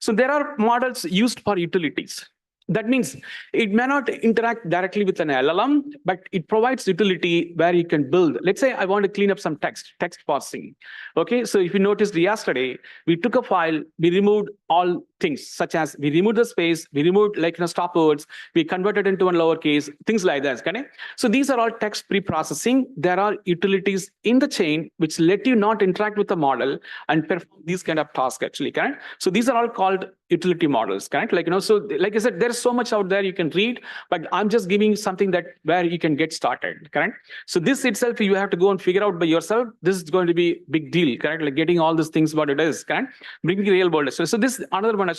So there are models used for utilities. That means it may not interact directly with an LLM, but it provides utility where you can build. Let's say I want to clean up some text parsing. Okay, so if you noticed yesterday, we took a file, we removed all things such as we removed the space, we removed stop words, we converted into one lowercase, things like that. Okay? So these are all text pre-processing. There are utilities in the chain which let you not interact with the model and perform these kind of tasks actually. Correct? So these are all called utility models. Correct? So like I said, there's so much out there you can read, but I'm just giving something that where you can get started. Correct? So this itself you have to go and figure out by yourself. This is going to be a big deal. Correct? Like getting all these things what it is. Correct? Bringing the real world. So this is another one actually.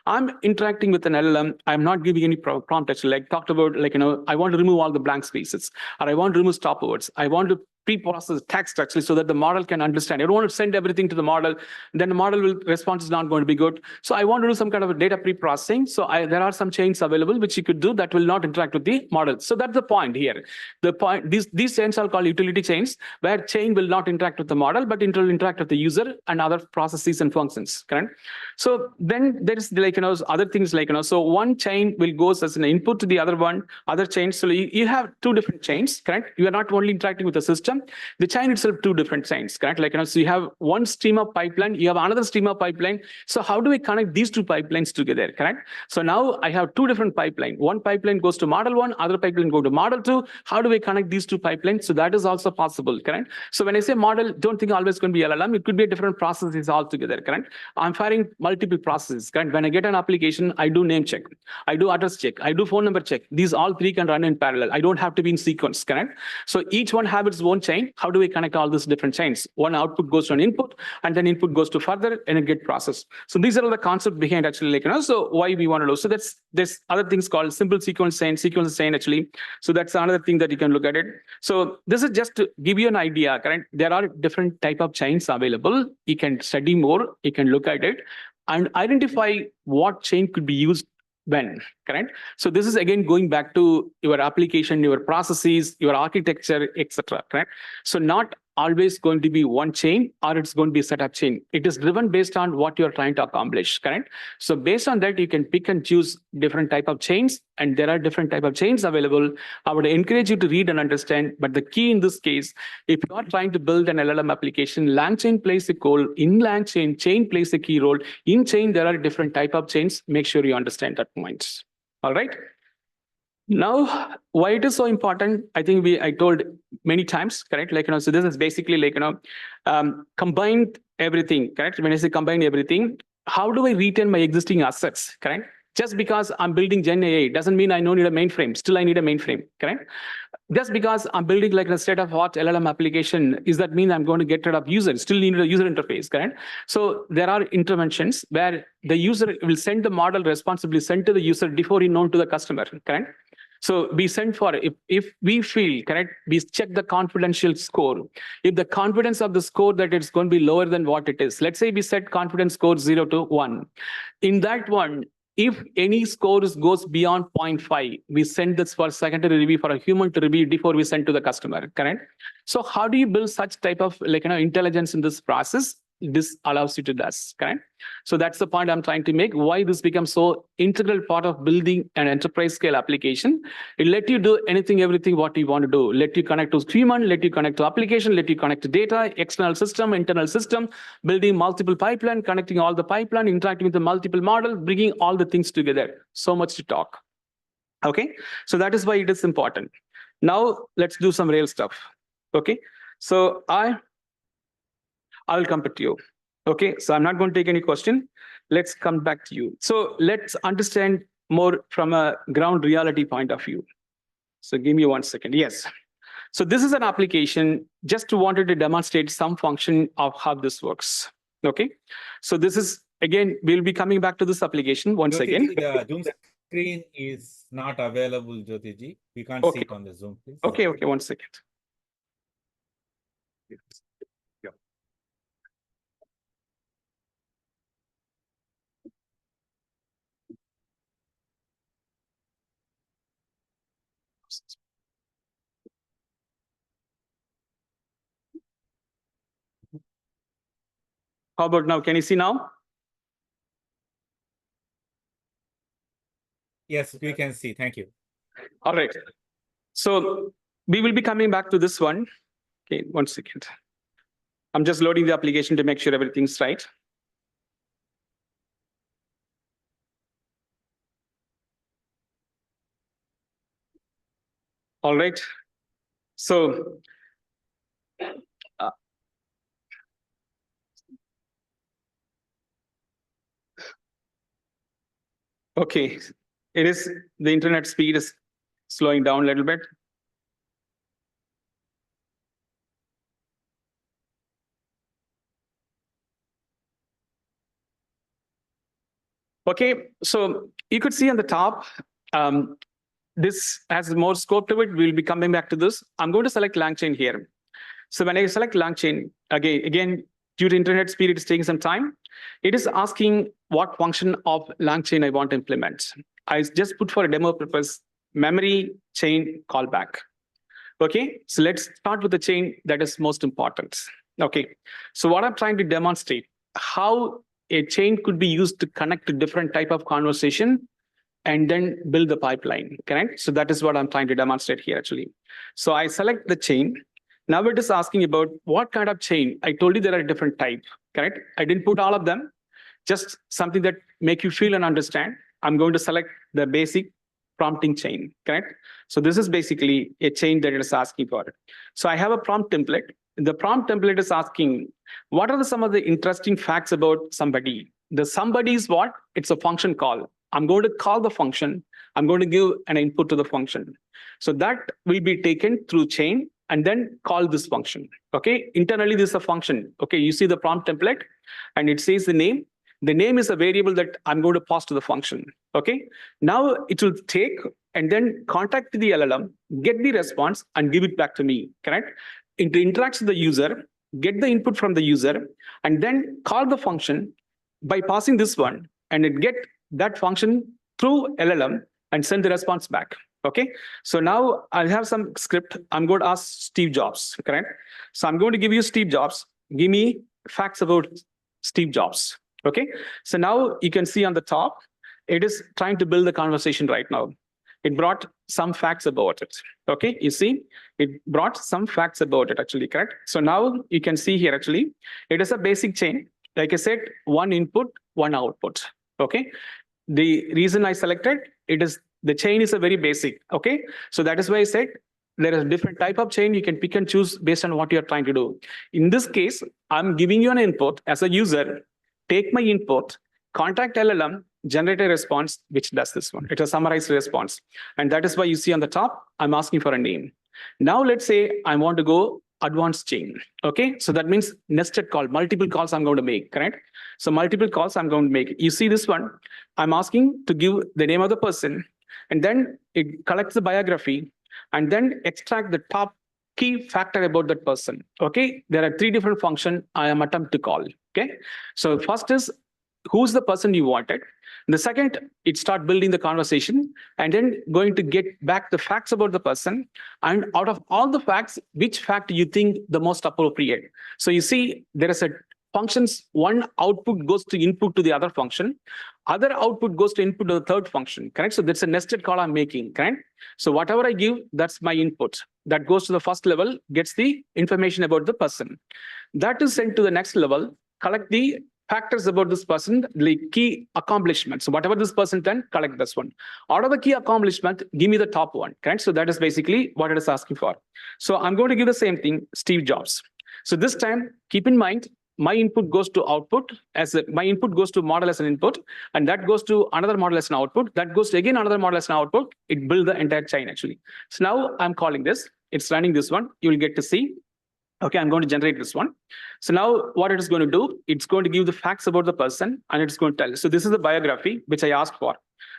I'm interacting with an LLM. I'm not giving any prompt actually. Like talked about I want to remove all the blank spaces, or I want to remove stop words. I want to pre-process text actually so that the model can understand. I don't want to send everything to the model, then the model response is not going to be good. So I want to do some kind of a data pre-processing. So there are some chains available which you could do that will not interact with the model. So that's the point here. The point, these chains are called utility chains, where chain will not interact with the model, but it will interact with the user and other processes and functions. Correct? So then there is other things so one chain will go as an input to the other chain. So you have two different chains. Correct? You are not only interacting with the system. The chain itself, two different chains, correct? So you have one stream of pipeline, you have another stream of pipeline. So how do we connect these two pipelines together, correct? So now I have two different pipelines. One pipeline goes to model 1, other pipeline go to model 2. How do we connect these two pipelines? So that is also possible, correct? So when I say model, don't think always going to be LLM. It could be a different processes altogether, correct? I'm firing multiple processes, correct? When I get an application, I do name check, I do address check, I do phone number check. These all three can run in parallel. I don't have to be in sequence, correct? So each one has its own chain. How do we connect all these different chains? One output goes to an input, and then input goes to further, and it gets processed. So these are the concepts behind actually, so why we want to do. So there's other things called simple sequence chain actually. So that's another thing that you can look at it. So this is just to give you an idea, correct? There are different type of chains available. You can study more, you can look at it, and identify what chain could be used when, correct? So this is again going back to your application, your processes, your architecture, etc. Correct? So not always going to be one chain or it's going to be a set of chain. It is driven based on what you're trying to accomplish, correct? So based on that, you can pick and choose different type of chains, and there are different type of chains available. I would encourage you to read and understand, but the key in this case, if you are trying to build an LLM application, LangChain plays a role. In LangChain, chain plays a key role. In chain, there are different type of chains. Make sure you understand that point. All right. Now, why it is so important? I think I told many times, correct? Like, so this is basically like, combined everything, correct? When I say combine everything, how do I retain my existing assets, correct? Just because I'm building Gen AI doesn't mean I don't need a mainframe. Still, I need a mainframe, correct? Just because I'm building like a state-of-art LLM application, is that mean I'm going to get rid of users? Still need a user interface, correct? So there are interventions where the user will send the model responsibly sent to the user before he known to the customer, correct? So we send for, if we feel, correct, we check the confidential score. If the confidence of the score that it's going to be lower than what it is, let's say we set confidence score 0 to 1. In that one, if any scores goes beyond 0.5, we send this for secondary review for a human to review before we send to the customer, correct? So how do you build such type of intelligence in this process? This allows you to do that, correct? So that's the point I'm trying to make, why this becomes so integral part of building an enterprise scale application. It let you do anything, everything what you want to do. Let you connect to human, let you connect to application, let you connect to data, external system, internal system, building multiple pipeline, connecting all the pipeline, interacting with the multiple model, bringing all the things together. So much to talk. Okay, so that is why it is important. Now let's do some real stuff. Okay, so I will come back to you. Okay, so I'm not going to take any question. Let's come back to you. So let's understand more from a ground reality point of view. So give me 1 second. Yes. So this is an application, just wanted to demonstrate some function of how this works. Okay, so this is, again, we'll be coming back to this application once again. The Zoom screen is not available, Jothi ji. We can't see it on the Zoom, please. Okay, 1 second. How about now? Can you see now? Yes, we can see. Thank you. All right. So we will be coming back to this one. Okay, 1 second. I'm just loading the application to make sure everything's right. All right. So okay, the internet speed is slowing down a little bit. Okay, so you could see on the top, this has more scope to it. We'll be coming back to this. I'm going to select LangChain here. So when I select LangChain, again, due to internet speed, it is taking some time. It is asking what function of LangChain I want to implement. I just put for a demo purpose, memory chain callback. Okay, so let's start with the chain that is most important. Okay, so what I'm trying to demonstrate, how a chain could be used to connect to different type of conversation and then build the pipeline, correct? So that is what I'm trying to demonstrate here actually. So I select the chain. Now it is asking about what kind of chain. I told you there are different types, correct? I didn't put all of them, just something that make you feel and understand. I'm going to select the basic prompting chain, correct? So this is basically a chain that it is asking for. So I have a prompt template. The prompt template is asking, what are some of the interesting facts about somebody? The somebody is what? It's a function call. I'm going to call the function. I'm going to give an input to the function. So that will be taken through chain and then call this function. Okay, internally this is a function. Okay, you see the prompt template and it says the name. The name is a variable that I'm going to pass to the function. Okay, now it will take and then contact the LLM, get the response and give it back to me, correct? It interacts with the user, get the input from the user, and then call the function by passing this one, and it get that function through LLM and send the response back. Okay, so now I have some script. I'm going to ask Steve Jobs, correct? So I'm going to give you Steve Jobs. Give me facts about Steve Jobs. Okay, so now you can see on the top, it is trying to build the conversation right now. It brought some facts about it. Okay, you see, it brought some facts about it actually, correct? So now you can see here actually, it is a basic chain. Like I said, one input, one output. Okay, the reason I selected it is the chain is a very basic. Okay, so that is why I said there is a different type of chain you can pick and choose based on what you're trying to do. In this case, I'm giving you an input as a user. Take my input, contact LLM, generate a response, which does this one. It's a summarized response. And that is why you see on the top, I'm asking for a name. Now, let's say I want to go advanced chain. Okay, so that means nested call, multiple calls I'm going to make, correct? So multiple calls I'm going to make. You see this one, I'm asking to give the name of the person, and then it collects the biography, and then extract the top key factor about that person. Okay, there are 3 different functions I am attempting to call. Okay, so first is who's the person you wanted. The second, it start building the conversation and then going to get back the facts about the person. And out of all the facts, which fact you think the most appropriate? So you see, there is a functions, one output goes to input to the other function. Other output goes to input to the third function, correct? So that's a nested call I'm making, correct? So whatever I give, that's my input. That goes to the first level, gets the information about the person. That is sent to the next level, collect the factors about this person, the key accomplishments. So whatever this person done, collect this one. Out of the key accomplishment, give me the top one, correct? So that is basically what it is asking for. So I'm going to give the same thing, Steve Jobs. So this time, keep in mind, my input goes to output my input goes to model as an input, and that goes to another model as an output. That goes to again another model as an output. It builds the entire chain actually. So now I'm calling this. It's running this one. You will get to see. Okay, I'm going to generate this one. So now what it is going to do, it's going to give the facts about the person, and it's going to tell. So this is the biography, which I asked for.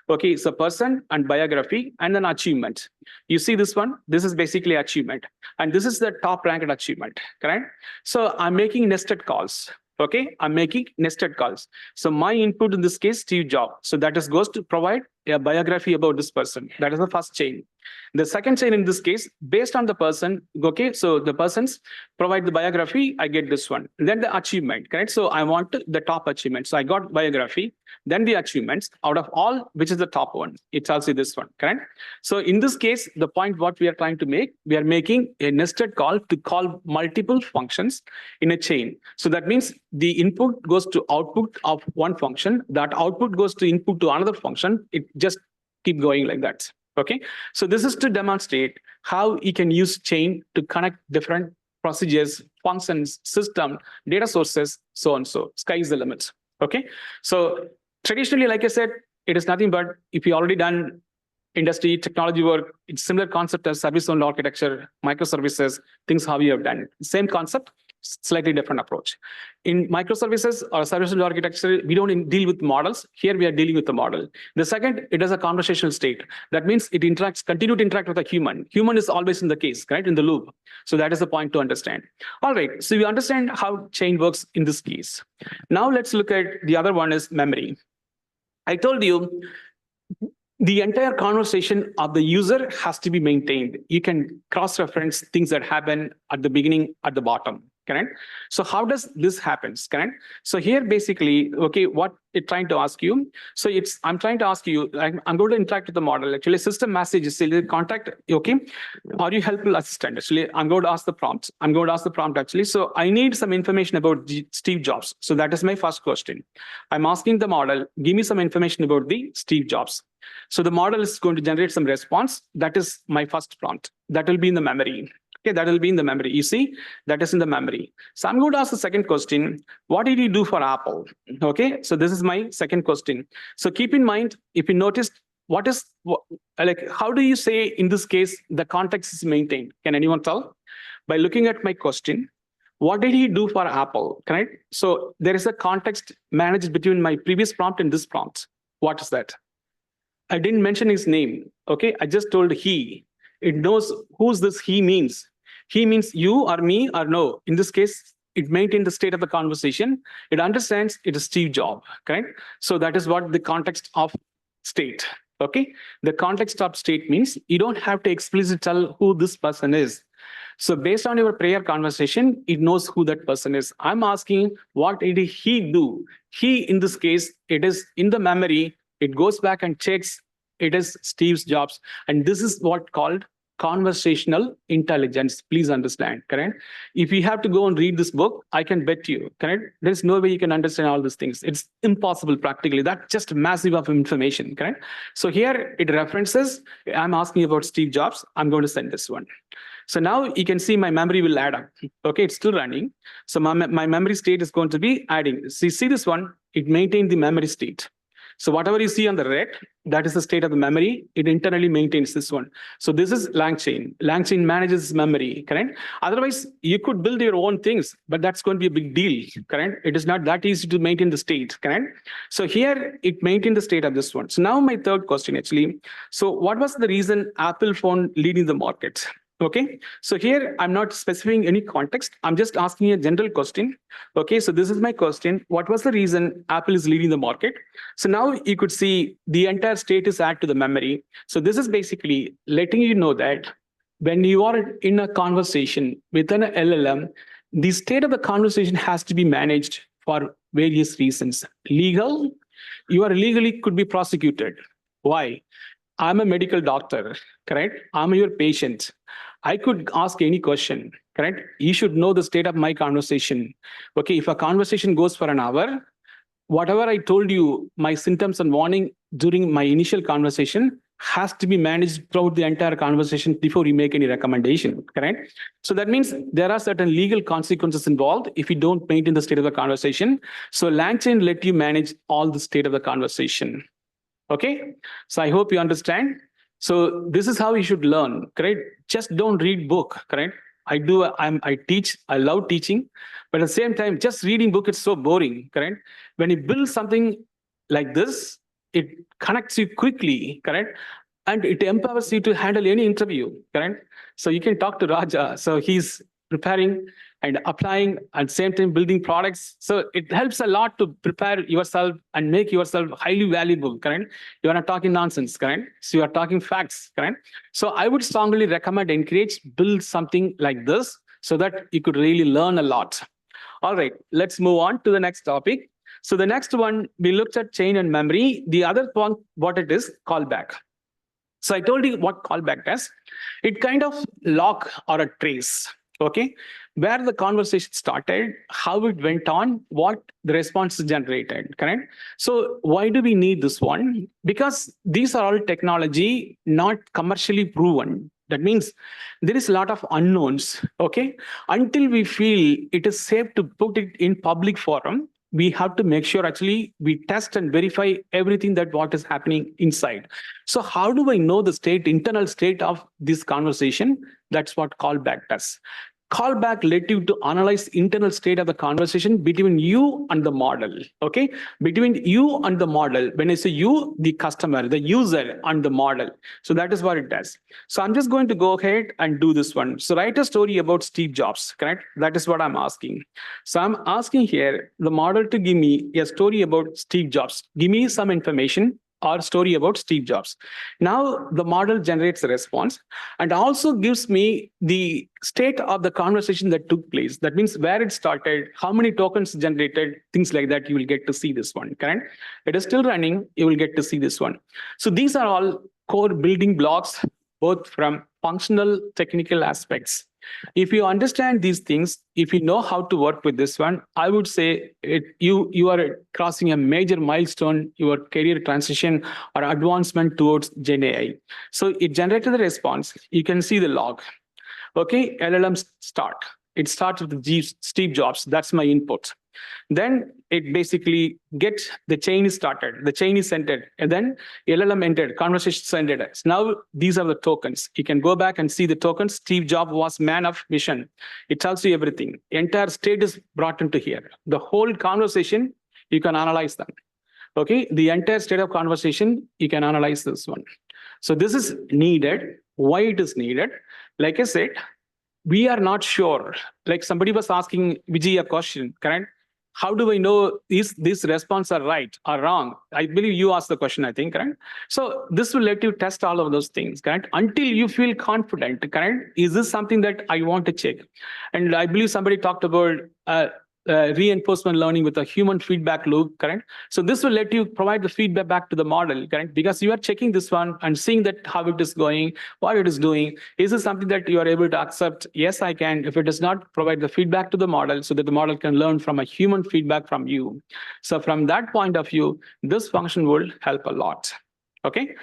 Okay, so person and biography and then achievement. You see this one, this is basically achievement. And this is the top ranked achievement, correct? So I'm making nested calls. Okay, I'm making nested calls. So my input in this case, Steve Jobs. So that is goes to provide a biography about this person. That is the first chain. The second chain in this case, based on the person, okay, so the persons provide the biography, I get this one. Then the achievement, correct? So I want the top achievement. So I got biography, then the achievements. Out of all, which is the top one? It's also this one, correct? So in this case, the point what we are trying to make, we are making a nested call to call multiple functions in a chain. So that means the input goes to output of one function, that output goes to input to another function. It just keep going like that. Okay, so this is to demonstrate how you can use chain to connect different procedures, functions, system, data sources, so on. So sky is the limit. Okay, so traditionally, like I said, it is nothing but if you already done industry technology work, it's similar concept as service-owned architecture, microservices, things how you have done. Same concept, slightly different approach. In microservices or service-owned architecture, we don't deal with models. Here we are dealing with the model. The second, it is a conversational state. That means it interacts, continue to interact with a human. Human is always in the case, right? In the loop. So that is the point to understand. All right, so we understand how chain works in this case. Now let's look at the other one is memory. I told you, the entire conversation of the user has to be maintained. You can cross-reference things that happen at the beginning, at the bottom, correct? So how does this happen, correct? So here basically, okay, what it's trying to ask you. So I'm trying to ask you, I'm going to interact with the model. Actually, system message is still contact, okay? Are you helpful assistant? Actually, I'm going to ask the prompt. I'm going to ask the prompt actually. So I need some information about Steve Jobs. So that is my first question. I'm asking the model, give me some information about the Steve Jobs. So the model is going to generate some response. That is my first prompt. That will be in the memory. Okay, that will be in the memory. You see, that is in the memory. So I'm going to ask the second question. What did you do for Apple? Okay, so this is my second question. So keep in mind, if you noticed, how do you say in this case, the context is maintained? Can anyone tell? By looking at my question, what did he do for Apple? Correct? So there is a context managed between my previous prompt and this prompt. What is that? I didn't mention his name. Okay, I just told he. It knows who's this he means. He means you or me or no. In this case, it maintains the state of the conversation. It understands it is Steve Jobs, correct? So that is what the context of state. Okay, the context of state means you don't have to explicitly tell who this person is. So based on your prior conversation, it knows who that person is. I'm asking, what did he do? He, in this case, it is in the memory. It goes back and checks. It is Steve's Jobs. And this is what called conversational intelligence. Please understand, correct? If you have to go and read this book, I can bet you, correct? There's no way you can understand all these things. It's impossible practically. That's just massive of information, correct? So here it references, I'm asking about Steve Jobs. I'm going to send this one. So now you can see my memory will add up. Okay, it's still running. So my memory state is going to be adding. So you see this one, it maintained the memory state. So whatever you see on the red, that is the state of the memory. It internally maintains this one. So this is LangChain. LangChain manages memory, correct? Otherwise, you could build your own things, but that's going to be a big deal, correct? It is not that easy to maintain the state, correct? So here, it maintained the state of this one. So now my third question, actually. So what was the reason Apple found leading the market? Okay, so here I'm not specifying any context. I'm just asking a general question. Okay, so this is my question. What was the reason Apple is leading the market? So now you could see the entire state is added to the memory. So this is basically letting you know that when you are in a conversation with an LLM, the state of the conversation has to be managed for various reasons. Legal, you are legally could be prosecuted. Why? I'm a medical doctor, correct? I'm your patient. I could ask any question, correct? You should know the state of my conversation. Okay, if a conversation goes for an hour, whatever I told you, my symptoms and warning during my initial conversation has to be managed throughout the entire conversation before you make any recommendation, correct? So that means there are certain legal consequences involved if you don't maintain the state of the conversation. So LangChain let you manage all the state of the conversation. Okay, so I hope you understand. So this is how you should learn, correct? Just don't read book, correct? I teach, I love teaching, but at the same time, just reading book is so boring, correct? When you build something like this, it connects you quickly, correct? And it empowers you to handle any interview, correct? So you can talk to Raja. So he's preparing and applying at the same time building products. So it helps a lot to prepare yourself and make yourself highly valuable, correct? You are not talking nonsense, correct? So you are talking facts, correct? So I would strongly recommend, encourage, build something like this so that you could really learn a lot. All right, let's move on to the next topic. So the next one, we looked at chain and memory. The other one, what it is, callback. So I told you what callback does. It kind of log or a trace, okay, where the conversation started, how it went on, what the response is generated, correct? So why do we need this one? Because these are all technology not commercially proven. That means there is a lot of unknowns, okay? Until we feel it is safe to put it in public forum, we have to make sure actually we test and verify everything that what is happening inside. So how do I know the state, internal state of this conversation? That's what callback does. Callback let you to analyze internal state of the conversation between you and the model, okay? Between you and the model. When I say you, the customer, the user and the model. So that is what it does. So I'm just going to go ahead and do this one. So write a story about Steve Jobs, correct? That is what I'm asking. So I'm asking here the model to give me a story about Steve Jobs. Give me some information or story about Steve Jobs. Now the model generates a response and also gives me the state of the conversation that took place. That means where it started, how many tokens generated, things like that. You will get to see this one, correct? It is still running. You will get to see this one. So these are all core building blocks, both from functional, technical aspects. If you understand these things, if you know how to work with this one, I would say you are crossing a major milestone, your career transition or advancement towards Gen AI. So it generated the response. You can see the log. Okay, LLM start. It starts with Steve Jobs. That's my input. Then it basically gets the chain is started. The chain is entered. And then LLM entered. Conversation ended. So now these are the tokens. You can go back and see the tokens. Steve Jobs was man of vision. It tells you everything. Entire state is brought into here. The whole conversation, you can analyze them. Okay, the entire state of conversation, you can analyze this one. So this is needed. Why it is needed? Like I said, we are not sure. Like somebody was asking Vijay a question, correct? how do I know is this response are right or wrong? I believe you asked the question, I think, correct? So this will let you test all of those things, correct? Until you feel confident, correct? Is this something that I want to check? And I believe somebody talked about reinforcement learning with a human feedback loop, correct? So this will let you provide the feedback back to the model, correct? Because you are checking this one and seeing that how it is going, what it is doing. Is this something that you are able to accept? Yes, I can. If it does not, provide the feedback to the model so that the model can learn from a human feedback from you. So from that point of view, this function will help a lot. Okay.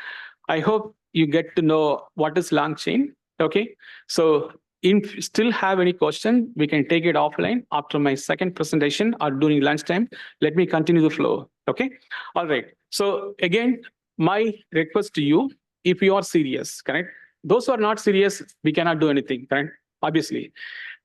I hope you get to know what is long chain. Okay. So if you still have any question, we can take it offline after my second presentation or during lunchtime. Let me continue the flow. Okay. All right. So again, my request to you, if you are serious, correct? Those who are not serious, we cannot do anything, correct? Obviously.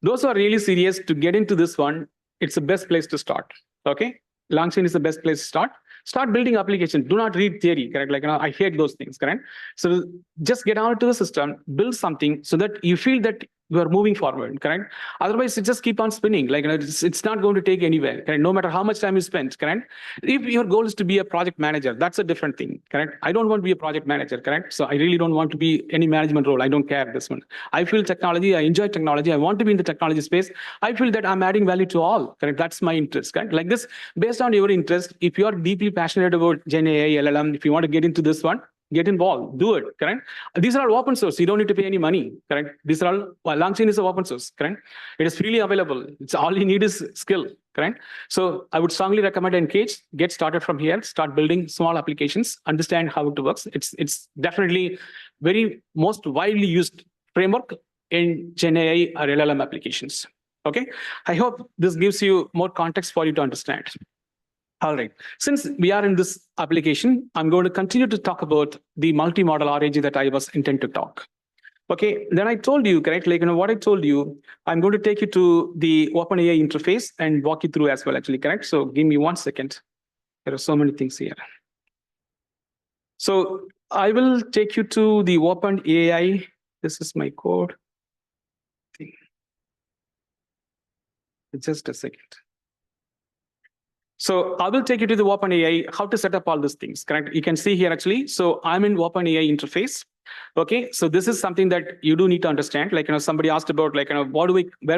Those who are really serious to get into this one, it's the best place to start. Okay. Langchain is the best place to start. Start building application. Do not read theory, correct? Like, I hate those things, correct? So just get out to the system, build something so that you feel that you are moving forward, correct? Otherwise, it just keep on spinning. Like, it's not going to take anywhere, correct? No matter how much time you spend, correct? If your goal is to be a project manager, that's a different thing, correct? I don't want to be a project manager, correct? So I really don't want to be any management role. I don't care this one. I feel technology. I enjoy technology. I want to be in the technology space. I feel that I'm adding value to all, correct? That's my interest, correct? Like this, based on your interest, if you are deeply passionate about Gen AI, LLM, if you want to get into this one, get involved, do it, correct? These are all open source. You don't need to pay any money, correct? These are all, well, Langchain is open source, correct? It is freely available. It's all you need is skill, correct? So I would strongly recommend Engage, get started from here, start building small applications, understand how it works. It's definitely very most widely used framework in Gen AI or LLM applications. Okay, I hope this gives you more context for you to understand. All right, since we are in this application, I'm going to continue to talk about the multi-model RAG that I was intended to talk. Okay, then I told you, correct, like, what I told you, I'm going to take you to the OpenAI interface and walk you through as well, actually, correct? So give me 1 second. There are so many things here. So I will take you to the OpenAI. This is my code. Just a second. So I will take you to the OpenAI, how to set up all these things, correct? You can see here actually. So I'm in OpenAI interface. Okay, so this is something that you do need to understand. Like, somebody asked about, like, where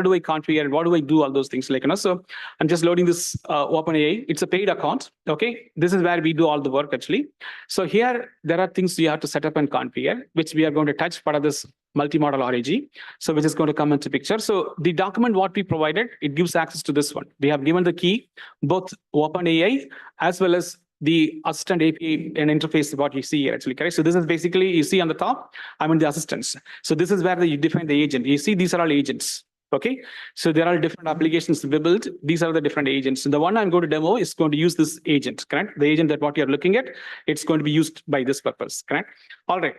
do I configure, what do I do all those things, like, so I'm just loading this OpenAI. It's a paid account. Okay, this is where we do all the work actually. So here there are things you have to set up and configure, which we are going to touch part of this multi-model RAG. So which is going to come into picture. So the document what we provided, it gives access to this one. We have given the key, both OpenAI as well as the assistant API and interface, what you see here actually, correct? So this is basically, you see on the top, I'm in the assistants. So this is where you define the agent. You see, these are all agents. Okay, so there are different applications we built. These are the different agents. So the one I'm going to demo is going to use this agent, correct? The agent that what you're looking at, it's going to be used by this purpose, correct? All right.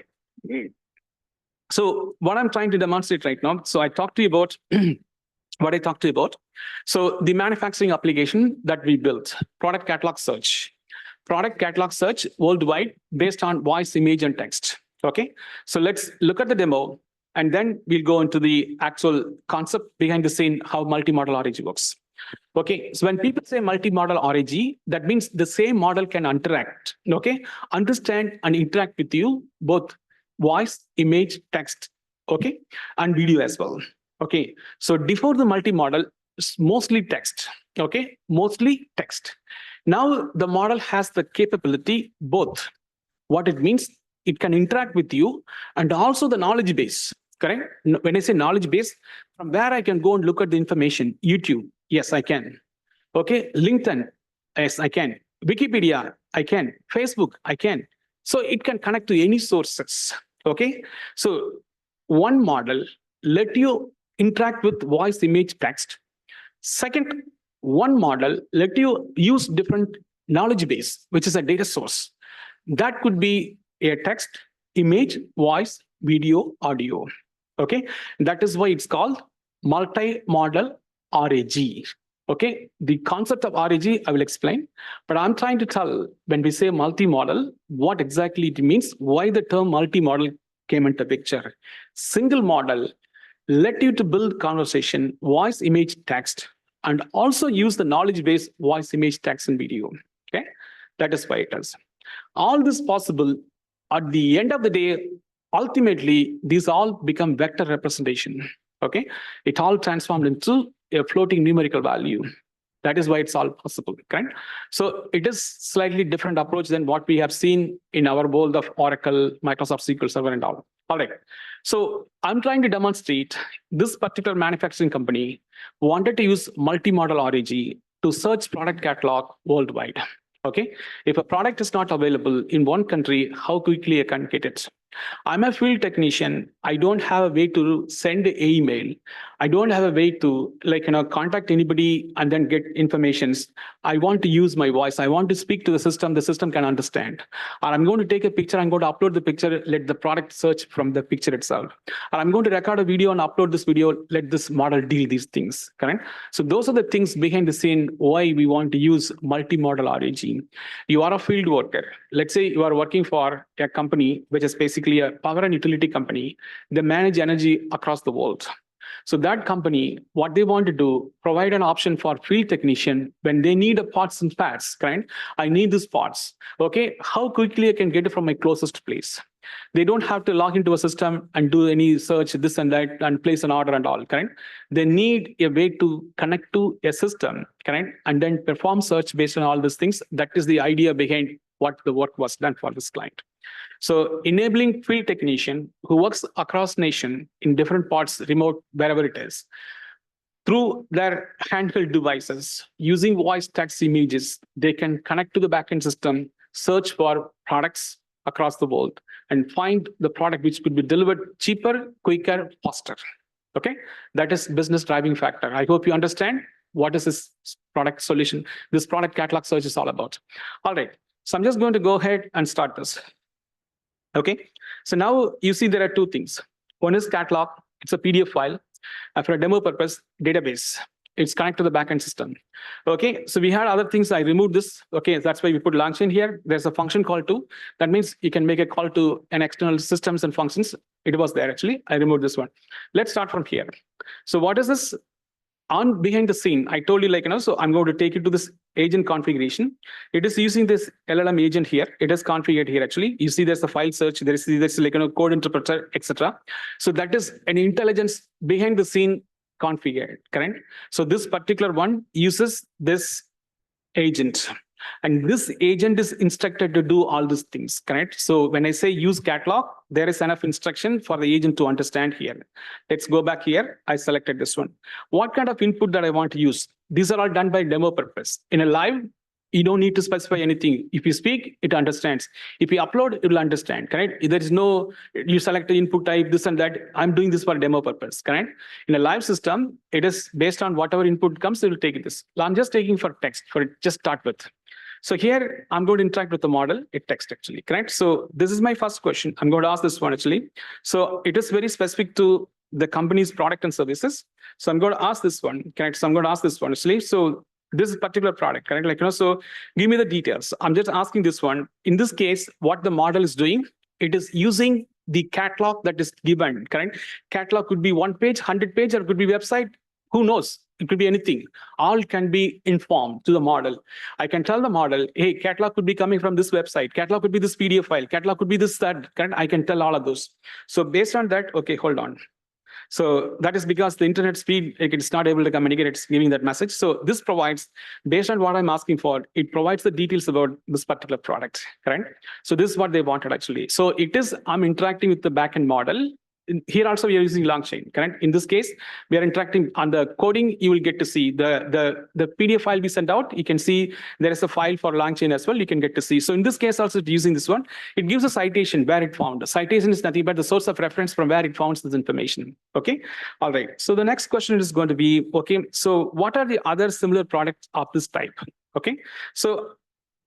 So what I'm trying to demonstrate right now, so I talked to you about what I talked to you about. So the manufacturing application that we built, product catalog search. Product catalog search worldwide based on voice, image, and text. Okay, so let's look at the demo, and then we'll go into the actual concept behind the scene, how multi-model RAG works. Okay, so when people say multi-model RAG, that means the same model can interact, okay, understand and interact with you, both voice, image, text, okay, and video as well. Okay, so before the multi-model, it's mostly text, okay, mostly text. Now the model has the capability, both. What it means, it can interact with you and also the knowledge base, correct? When I say knowledge base, from where I can go and look at the information, YouTube, yes, I can. Okay, LinkedIn, yes, I can. Wikipedia, I can. Facebook, I can. So it can connect to any sources, okay? So one model let you interact with voice, image, text. Second, one model let you use different knowledge base, which is a data source. That could be a text, image, voice, video, audio. Okay, that is why it's called multi-model RAG. Okay, the concept of RAG I will explain, but I'm trying to tell when we say multi-model, what exactly it means, why the term multi-model came into picture. Single model let you to build conversation, voice, image, text, and also use the knowledge-based voice, image, text, and video. Okay, that is why it is. All this possible. At the end of the day, ultimately, these all become vector representation. Okay, it all transformed into a floating numerical value. That is why it's all possible, correct? So it is slightly different approach than what we have seen in our world of Oracle, Microsoft SQL Server, and all. All right. So I'm trying to demonstrate this particular manufacturing company wanted to use multi-model RAG to search product catalog worldwide. Okay. If a product is not available in one country, how quickly I can get it? I'm a field technician. I don't have a way to send an email. I don't have a way to contact anybody and then get informations. I want to use my voice. I want to speak to the system can understand. Or I'm going to take a picture, I'm going to upload the picture, let the product search from the picture itself. Or I'm going to record a video and upload this video, let this model deal these things, correct? So those are the things behind the scene why we want to use multi-model RAG. You are a field worker. Let's say you are working for a company which is basically a power and utility company. They manage energy across the world. So that company, what they want to do, provide an option for field technician when they need a parts and spares, right? I need these parts. Okay, how quickly I can get it from my closest place? They don't have to log into a system and do any search, this and that, and place an order and all, correct? They need a way to connect to a system, correct? And then perform search based on all these things. That is the idea behind what the work was done for this client. So enabling field technician who works across nation in different parts, remote, wherever it is, through their handheld devices, using voice, text, images, they can connect to the backend system, search for products across the world, and find the product which could be delivered cheaper, quicker, faster. Okay, that is business driving factor. I hope you understand what is this product solution, this product catalog search is all about. All right, so I'm just going to go ahead and start this. Okay, so now you see there are two things. One is catalog, it's a PDF file. And for a demo purpose, database, it's connected to the backend system. Okay, so we had other things, I removed this. Okay, that's why we put LangChain here. There's a function call to, that means you can make a call to an external systems and functions. It was there actually, I removed this one. Let's start from here. So what is this? On behind the scene, I told you so I'm going to take you to this agent configuration. It is using this LLM agent here. It is configured here actually. You see there's a file search, there's code interpreter, etc. So that is an intelligence behind the scene configured, correct? So this particular one uses this agent. And this agent is instructed to do all these things, correct? So when I say use catalog, there is enough instruction for the agent to understand here. Let's go back here. I selected this one. What kind of input that I want to use? These are all done by demo purpose. In a live, you don't need to specify anything. If you speak, it understands. If you upload, it will understand, correct? There is no, you select the input type, this and that. I'm doing this for demo purpose, correct? In a live system, it is based on whatever input comes, it will take this. I'm just taking for text, for it, just start with. So here, I'm going to interact with the model, it text actually, correct? So this is my first question. I'm going to ask this one actually. So it is very specific to the company's product and services. So I'm going to ask this one, correct? So I'm going to ask this one actually. So this particular product, correct? So give me the details. I'm just asking this one. In this case, what the model is doing, it is using the catalog that is given, correct? Catalog could be 1 page, 100 page, or it could be website. Who knows? It could be anything. All can be informed to the model. I can tell the model, hey, catalog could be coming from this website. Catalog could be this PDF file. Catalog could be this, that. Correct? I can tell all of those. So based on that, okay, hold on. So that is because the internet speed, it's not able to communicate, it's giving that message. So this provides, based on what I'm asking for, it provides the details about this particular product, correct? So this is what they wanted actually. So it is, I'm interacting with the backend model. Here also we are using LangChain, correct? In this case, we are interacting on the coding. You will get to see the PDF file we sent out. You can see there is a file for LangChain as well. You can get to see. So in this case, also using this one, it gives a citation where it found. The citation is nothing but the source of reference from where it found this information. Okay. All right. So the next question is going to be, okay, so what are the other similar products of this type? Okay. So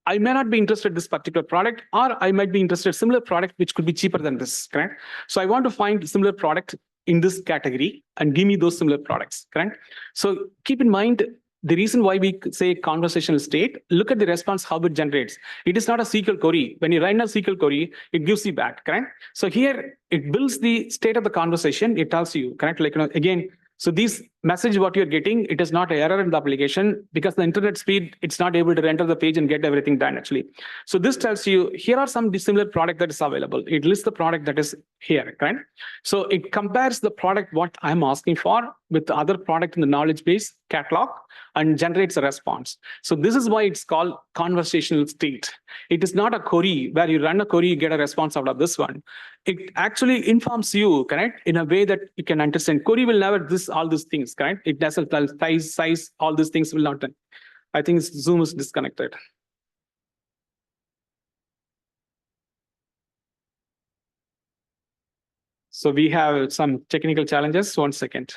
I may not be interested in this particular product, or I might be interested in similar product which could be cheaper than this, correct? So I want to find similar product in this category and give me those similar products, correct? So keep in mind, the reason why we say conversational state, look at the response, how it generates. It is not a SQL query. When you run a SQL query, it gives you back, correct? So here, it builds the state of the conversation. It tells you, correct? Again, so these message what you're getting, it is not an error in the application because the internet speed, it's not able to render the page and get everything done actually. So this tells you, here are some dissimilar product that is available. It lists the product that is here, right? So it compares the product, what I'm asking for with the other product in the knowledge base catalog and generates a response. So this is why it's called conversational state. It is not a query where you run a query, you get a response out of this one. It actually informs you, correct, in a way that you can understand. Query will never all these things, correct? It doesn't tell size, all these things will not. I think Zoom is disconnected. So we have some technical challenges. 1 second.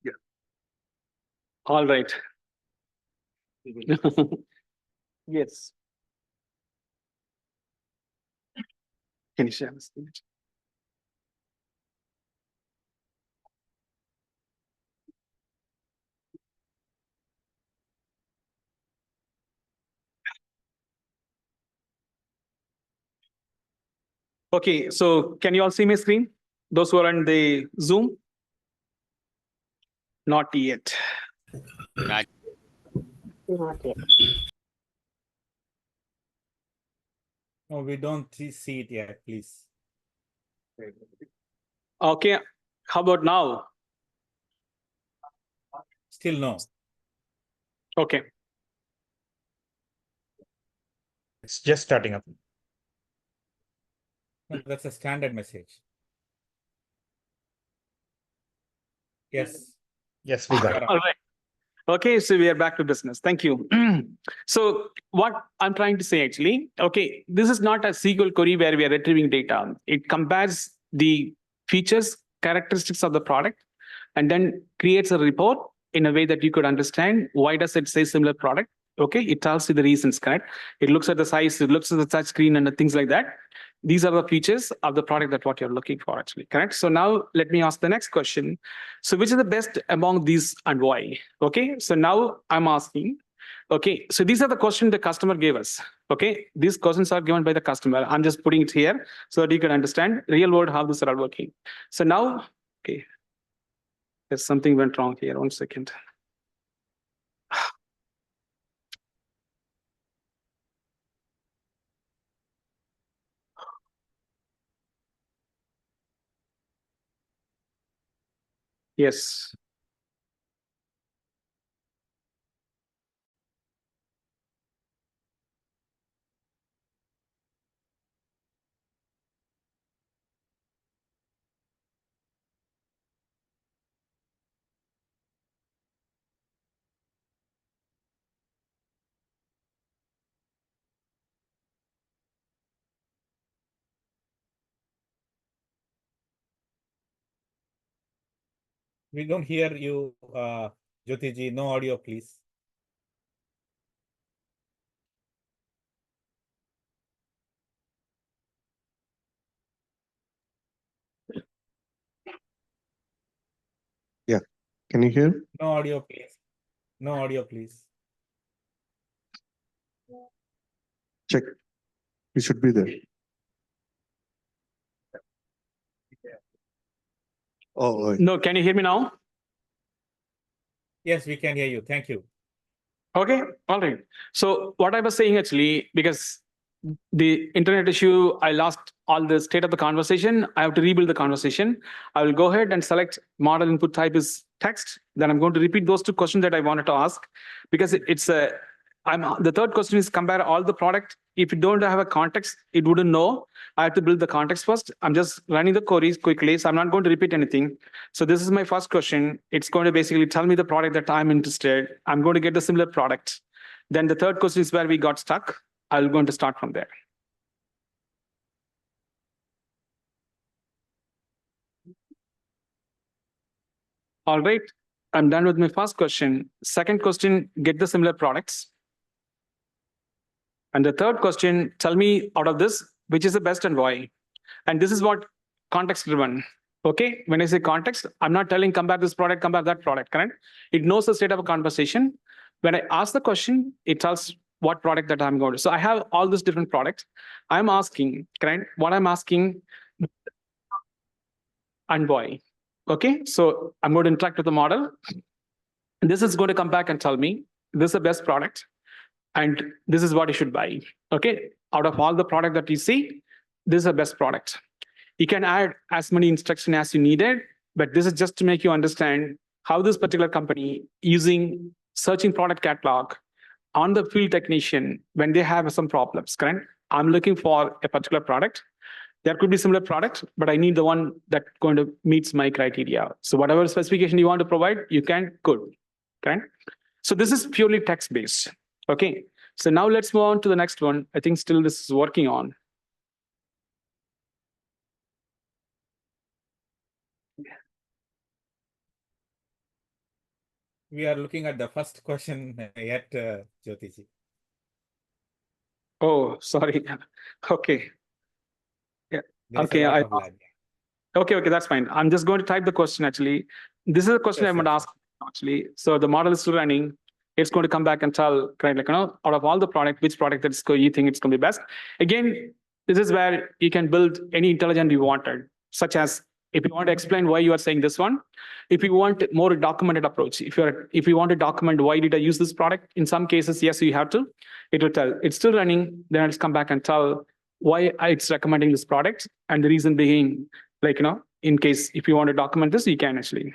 Yeah. All right. Yes. Can you share this image? Okay, so can you all see my screen? Those who are on the Zoom? Not yet. Not yet. No, we don't see it yet, please. Okay, how about now? Still no. Okay. It's just starting up. No, that's a standard message. Yes. Yes, we got it. All right. Okay, so we are back to business. Thank you. So what I'm trying to say actually, okay, this is not a SQL query where we are retrieving data. It compares the features, characteristics of the product, and then creates a report in a way that you could understand why does it say similar product. Okay, it tells you the reasons, correct? It looks at the size, it looks at the touch screen and the things like that. These are the features of the product that what you're looking for actually, correct? So now let me ask the next question. So which is the best among these and why? Okay, so now I'm asking, okay, so these are the questions the customer gave us. Okay, these questions are given by the customer. I'm just putting it here so that you can understand real world how this are working. So now, okay, there's something went wrong here. 1 second. Yes. We don't hear you, Jothi ji. No audio, please. Yeah. Can you hear? No audio, please. No audio, please. Check. You should be there. Oh, right. No, can you hear me now? Yes, we can hear you. Thank you. Okay, all right. So what I was saying actually, because the internet issue, I lost all the state of the conversation. I have to rebuild the conversation. I will go ahead and select model input type is text. Then I'm going to repeat those two questions that I wanted to ask because it's a, the third question is compare all the product. If you don't have a context, it wouldn't know. I have to build the context first. I'm just running the queries quickly, so I'm not going to repeat anything. So this is my first question. It's going to basically tell me the product that I'm interested. I'm going to get the similar product. Then the third question is where we got stuck. I'm going to start from there. All right, I'm done with my first question. Second question, get the similar products. And the third question, tell me out of this, which is the best and why. And this is what context driven. Okay, when I say context, I'm not telling come back this product, come back that product, correct? It knows the state of a conversation. When I ask the question, it tells what product that I'm going to. So I have all these different products. I'm asking, correct? What I'm asking, and why? Okay, so I'm going to interact with the model. This is going to come back and tell me this is the best product, and this is what you should buy. Okay, out of all the product that you see, this is the best product. You can add as many instructions as you needed, but this is just to make you understand how this particular company using searching product catalog on the field technician when they have some problems, correct? I'm looking for a particular product. There could be similar product, but I need the one that going to meets my criteria. So whatever specification you want to provide, you can, good, correct? So this is purely text-based, okay? So now let's move on to the next one. I think still this is working on. We are looking at the first question yet, Jothi. Oh, sorry. Okay. Yeah. There's Okay. a lot of lag. Okay, that's fine. I'm just going to type the question actually. This is a question I'm going to ask actually. So the model is still running. It's going to come back and tell, correct, like, out of all the product, which product that you think it's going to be best. Again, this is where you can build any intelligence you wanted, such as if you want to explain why you are saying this one, if you want more documented approach, if you want to document why did I use this product, in some cases, yes, you have to, it will tell. It's still running, then it's come back and tell why it's recommending this product and the reason being, like, in case if you want to document this, you can actually.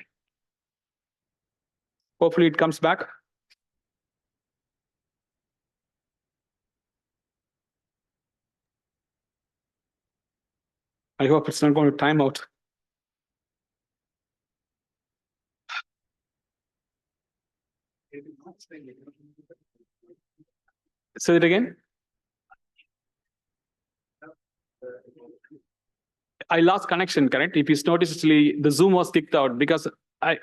Hopefully it comes back. I hope it's not going to time out. Say it again. I lost connection, correct? If you notice, actually, the Zoom was kicked out because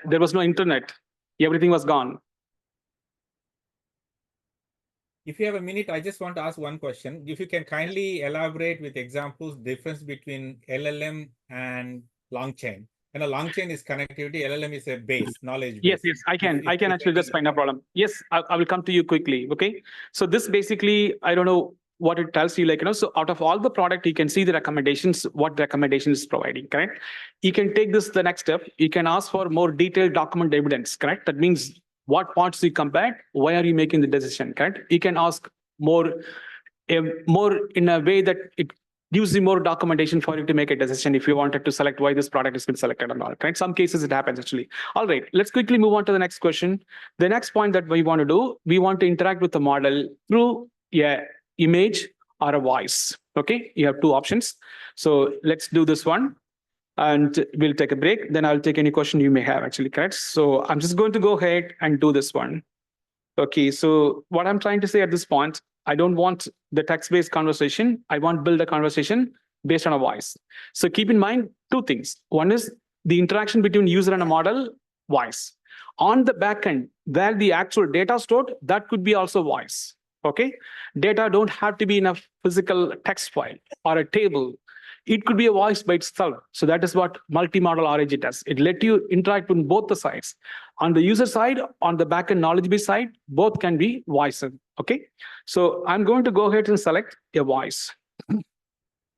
there was no internet. Everything was gone. If you have a minute, I just want to ask one question. If you can kindly elaborate with examples, difference between LLM and long chain. And a long chain is connectivity, LLM is a base, knowledge base. Yes, I can actually just find a problem. Yes, I will come to you quickly, okay? So this basically, I don't know what it tells you, like, so out of all the product, you can see the recommendations, what recommendation is providing, correct? You can take this the next step. You can ask for more detailed document evidence, correct? That means what parts you compare, why are you making the decision, correct? You can ask more in a way that it gives you more documentation for you to make a decision if you wanted to select why this product has been selected or not, right? Some cases it happens actually. All right, let's quickly move on to the next question. The next point that we want to do, we want to interact with the model through a image or a voice, okay? You have two options. So let's do this one and we'll take a break. Then I'll take any question you may have actually, correct? So I'm just going to go ahead and do this one. Okay, so what I'm trying to say at this point, I don't want the text-based conversation. I want to build a conversation based on a voice. So keep in mind two things. One is the interaction between user and a model, voice. On the backend, where the actual data stored, that could be also voice. Okay, data don't have to be in a physical text file or a table. It could be a voice by itself. So that is what multi-model RAG does. It let you interact with both the sides. On the user side, on the backend knowledge base side, both can be voices. Okay, so I'm going to go ahead and select a voice.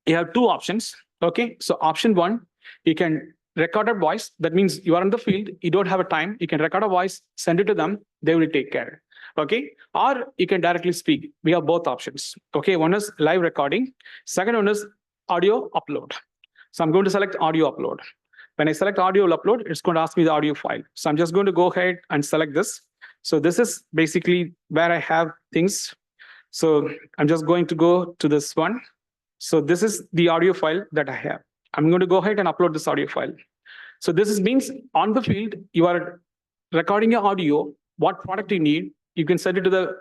You have two options. Okay, so option one, you can record a voice. That means you are in the field, you don't have a time. You can record a voice, send it to them, they will take care. Okay, or you can directly speak. We have both options. Okay, one is live recording. Second one is audio upload. So I'm going to select audio upload. When I select audio upload, it's going to ask me the audio file. So I'm just going to go ahead and select this. So this is basically where I have things. So I'm just going to go to this one. So this is the audio file that I have. I'm going to go ahead and upload this audio file. So this means on the field, you are recording your audio, what product you need, you can send it to the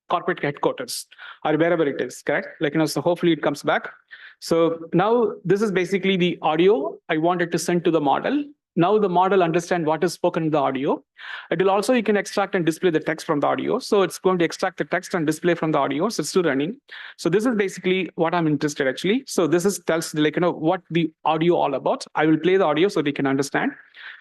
corporate headquarters or wherever it is, correct? Like, so hopefully it comes back. So now this is basically the audio I wanted to send to the model. now the model understands what is spoken in the audio. It will also, you can extract and display the text from the audio. So it's going to extract the text and display from the audio. So it's still running. So this is basically what I'm interested actually. So this is tells like, what the audio all about. I will play the audio so they can understand.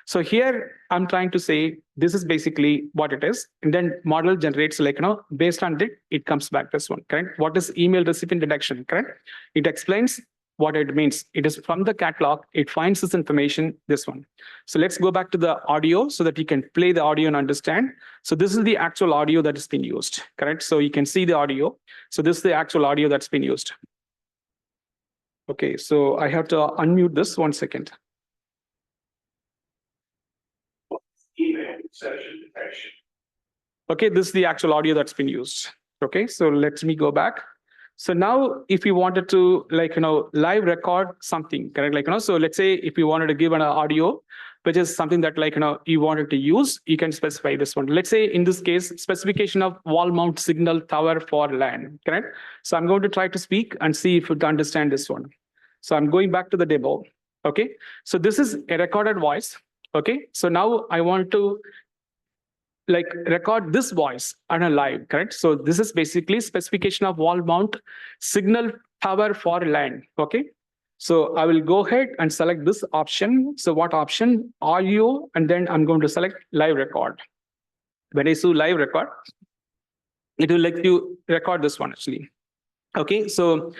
So here I'm trying to say, this is basically what it is. And then model generates like, based on it comes back this one, correct? What is email recipient detection, correct? It explains what it means. It is from the catalog, it finds this information, this one. So let's go back to the audio so that you can play the audio and understand. So this is the actual audio that is being used, correct? So you can see the audio. So this is the actual audio that's been used. Okay, so I have to unmute this 1 second. Okay, this is the actual audio that's been used. Okay, so let me go back. So now if you wanted to live record something, correct? So let's say if you wanted to give an audio, which is something that you wanted to use, you can specify this one. Let's say in this case, specification of wall mount signal tower for LAN, correct? So I'm going to try to speak and see if you can understand this one. So I'm going back to the demo. Okay, so this is a recorded voice. Okay, so now I want to record this voice on a live, correct? So this is basically specification of wall mount signal tower for LAN. Okay, so I will go ahead and select this option. So what option? Audio, and then I'm going to select live record. When I do live record, it will let you record this one actually. Okay, so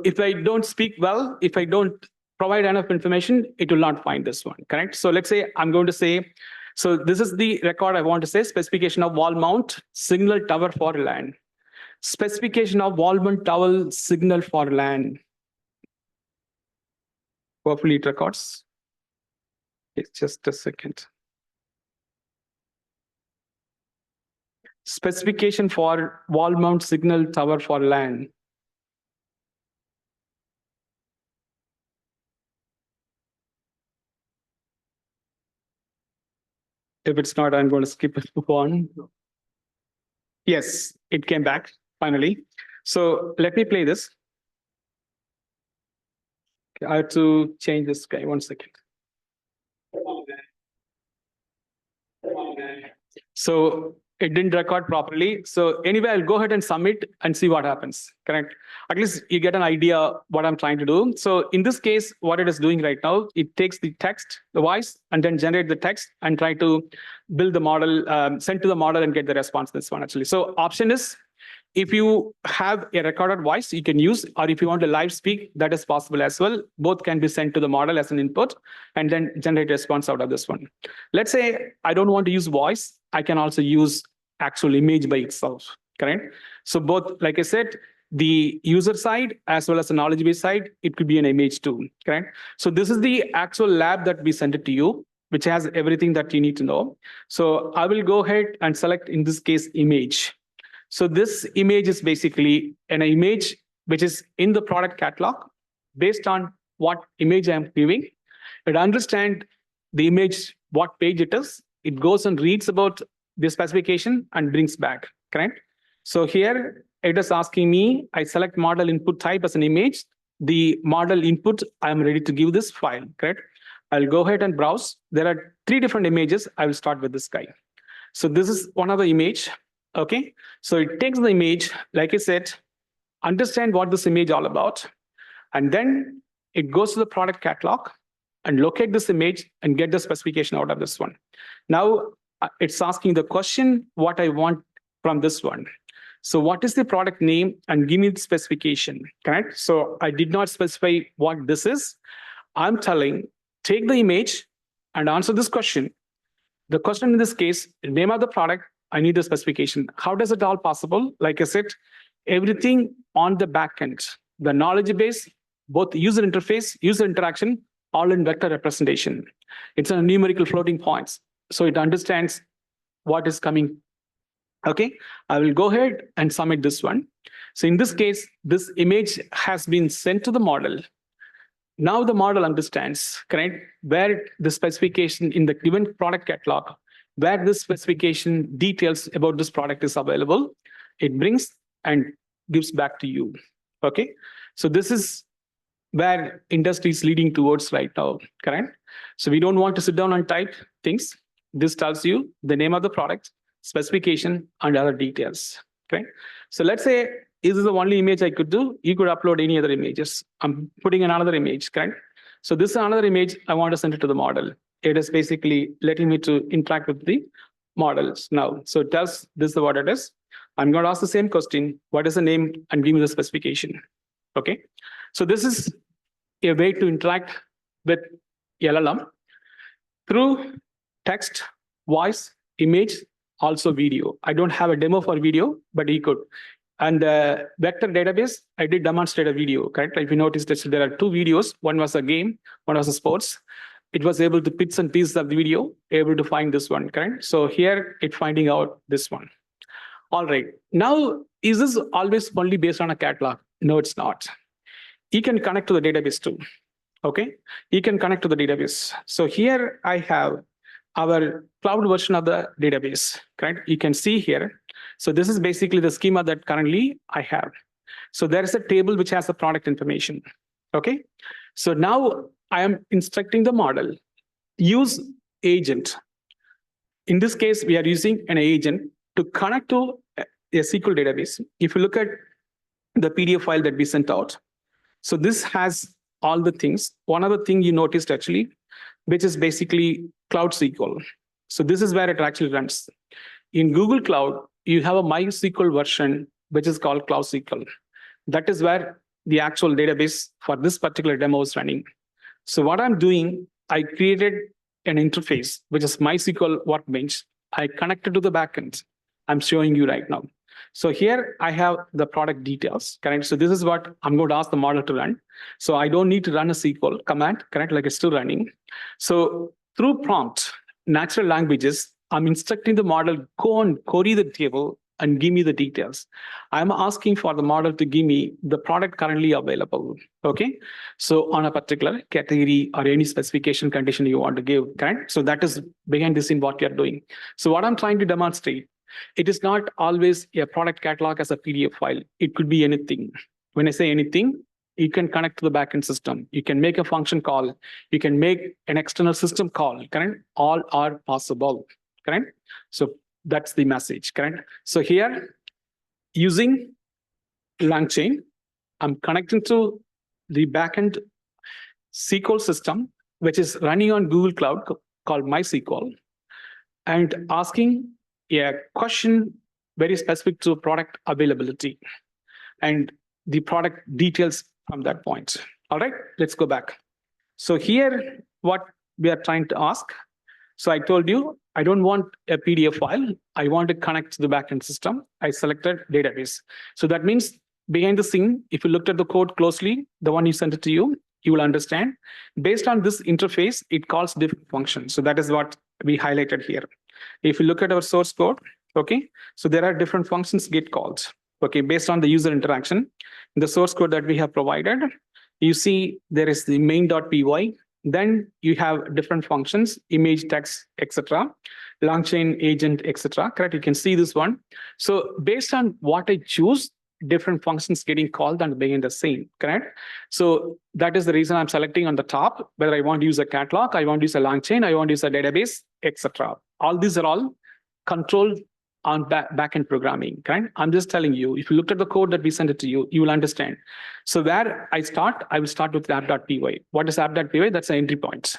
if I don't speak well, if I don't provide enough information, it will not find this one, correct? So let's say I'm going to say, so this is the record I want to say, specification of wall mount signal tower for LAN. Specification of wall mount tower signal for LAN. Hopefully it records. It's just a second. Specification for wall mount signal tower for LAN. If it's not, I'm going to skip it on. Yes, it came back finally. So let me play this. Okay, I have to change this guy 1 second. So it didn't record properly. So anyway, I'll go ahead and submit and see what happens, correct? At least you get an idea what I'm trying to do. So in this case, what it is doing right now, it takes the text, the voice, and then generate the text and try to build the model, send to the model and get the response this one actually. So option is, if you have a recorded voice, you can use, or if you want to live speak, that is possible as well. Both can be sent to the model as an input and then generate a response out of this one. Let's say I don't want to use voice. I can also use actual image by itself, correct? So both, like I said, the user side as well as the knowledge base side, it could be an image too, correct? So this is the actual lab that we sent it to you, which has everything that you need to know. So I will go ahead and select, in this case, image. So this image is basically an image which is in the product catalog. Based on what image I'm giving, it understands the image, what page it is. It goes and reads about the specification and brings back, correct? So here it is asking me, I select model input type as an image. The model input, I'm ready to give this file, correct? I'll go ahead and browse. There are 3 different images. I will start with this guy. So this is one of the image. Okay, so it takes the image, like I said, understand what this image all about, and then it goes to the product catalog and locate this image and get the specification out of this one. Now it's asking the question, what I want from this one. So what is the product name, and give me the specification, correct? So I did not specify what this is. I'm telling, take the image and answer this question. The question in this case, name of the product, I need a specification. How does it all possible? Like I said, everything on the back end, the knowledge base, both user interface, user interaction, all in vector representation. It's a numerical floating points. So it understands what is coming. Okay, I will go ahead and submit this one. So in this case, this image has been sent to the model. Now the model understands, correct, where the specification in the given product catalog, where this specification details about this product is available, it brings and gives back to you. Okay, so this is where industry is leading towards right now, correct? So we don't want to sit down and type things. This tells you the name of the product, specification, and other details, okay? So let's say, is this the only image I could do? You could upload any other images. I'm putting another image, correct? So this is another image I want to send it to the model. It is basically letting me to interact with the models now. So it tells this is what it is. I'm going to ask the same question, what is the name, and give me the specification, okay? So this is a way to interact with LLM through text, voice, image, also video. I don't have a demo for video, but he could. And the vector database, I did demonstrate a video, correct? If you notice that there are two videos, one was a game, one was a sports. It was able to bits and pieces of the video, able to find this one, correct? So here it's finding out this one. All right, now, is this always only based on a catalog? No, it's not. You can connect to the database too, okay? You can connect to the database. So here I have our cloud version of the database, correct? You can see here. So this is basically the schema that currently I have. So there is a table which has the product information, okay? So now I am instructing the model, use agent. In this case, we are using an agent to connect to a SQL database. If you look at the PDF file that we sent out, so this has all the things. One other thing you noticed actually, which is basically Cloud SQL. So this is where it actually runs. In Google Cloud, you have a MySQL version, which is called Cloud SQL. That is where the actual database for this particular demo is running. So what I'm doing, I created an interface, which is MySQL Workbench. I connected to the backend. I'm showing you right now. So here I have the product details, correct? So this is what I'm going to ask the model to run. So I don't need to run a SQL command, correct? Like it's still running. So through prompt, natural languages, I'm instructing the model, go and query the table and give me the details. I'm asking for the model to give me the product currently available, okay? So on a particular category or any specification condition you want to give, correct? So that is behind the scene what you're doing. So what I'm trying to demonstrate, it is not always a product catalog as a PDF file. It could be anything. When I say anything, you can connect to the backend system. You can make a function call. You can make an external system call, correct? All are possible, correct? So that's the message, correct? So here, using LangChain, I'm connecting to the backend SQL system, which is running on Google Cloud called MySQL, and asking a question very specific to product availability and the product details from that point. All right, let's go back. So here, what we are trying to ask. So I told you, I don't want a PDF file. I want to connect to the backend system. I selected database. So that means behind the scene, if you looked at the code closely, the one you sent it to you, you will understand. Based on this interface, it calls different functions. So that is what we highlighted here. If you look at our source code, okay, so there are different functions get called, okay, based on the user interaction. In the source code that we have provided, you see there is the main.py. Then you have different functions, image, text, etc., LangChain, agent, etc. Correct? You can see this one. So based on what I choose, different functions getting called and behind the scene. Correct? So that is the reason I'm selecting on the top whether I want to use a catalog, I want to use a LangChain, I want to use a database, etc. All these are all controlled on backend programming, correct? I'm just telling you, if you looked at the code that we sent it to you, you will understand. So where I will start with app.py. What is app.py? That's an entry point.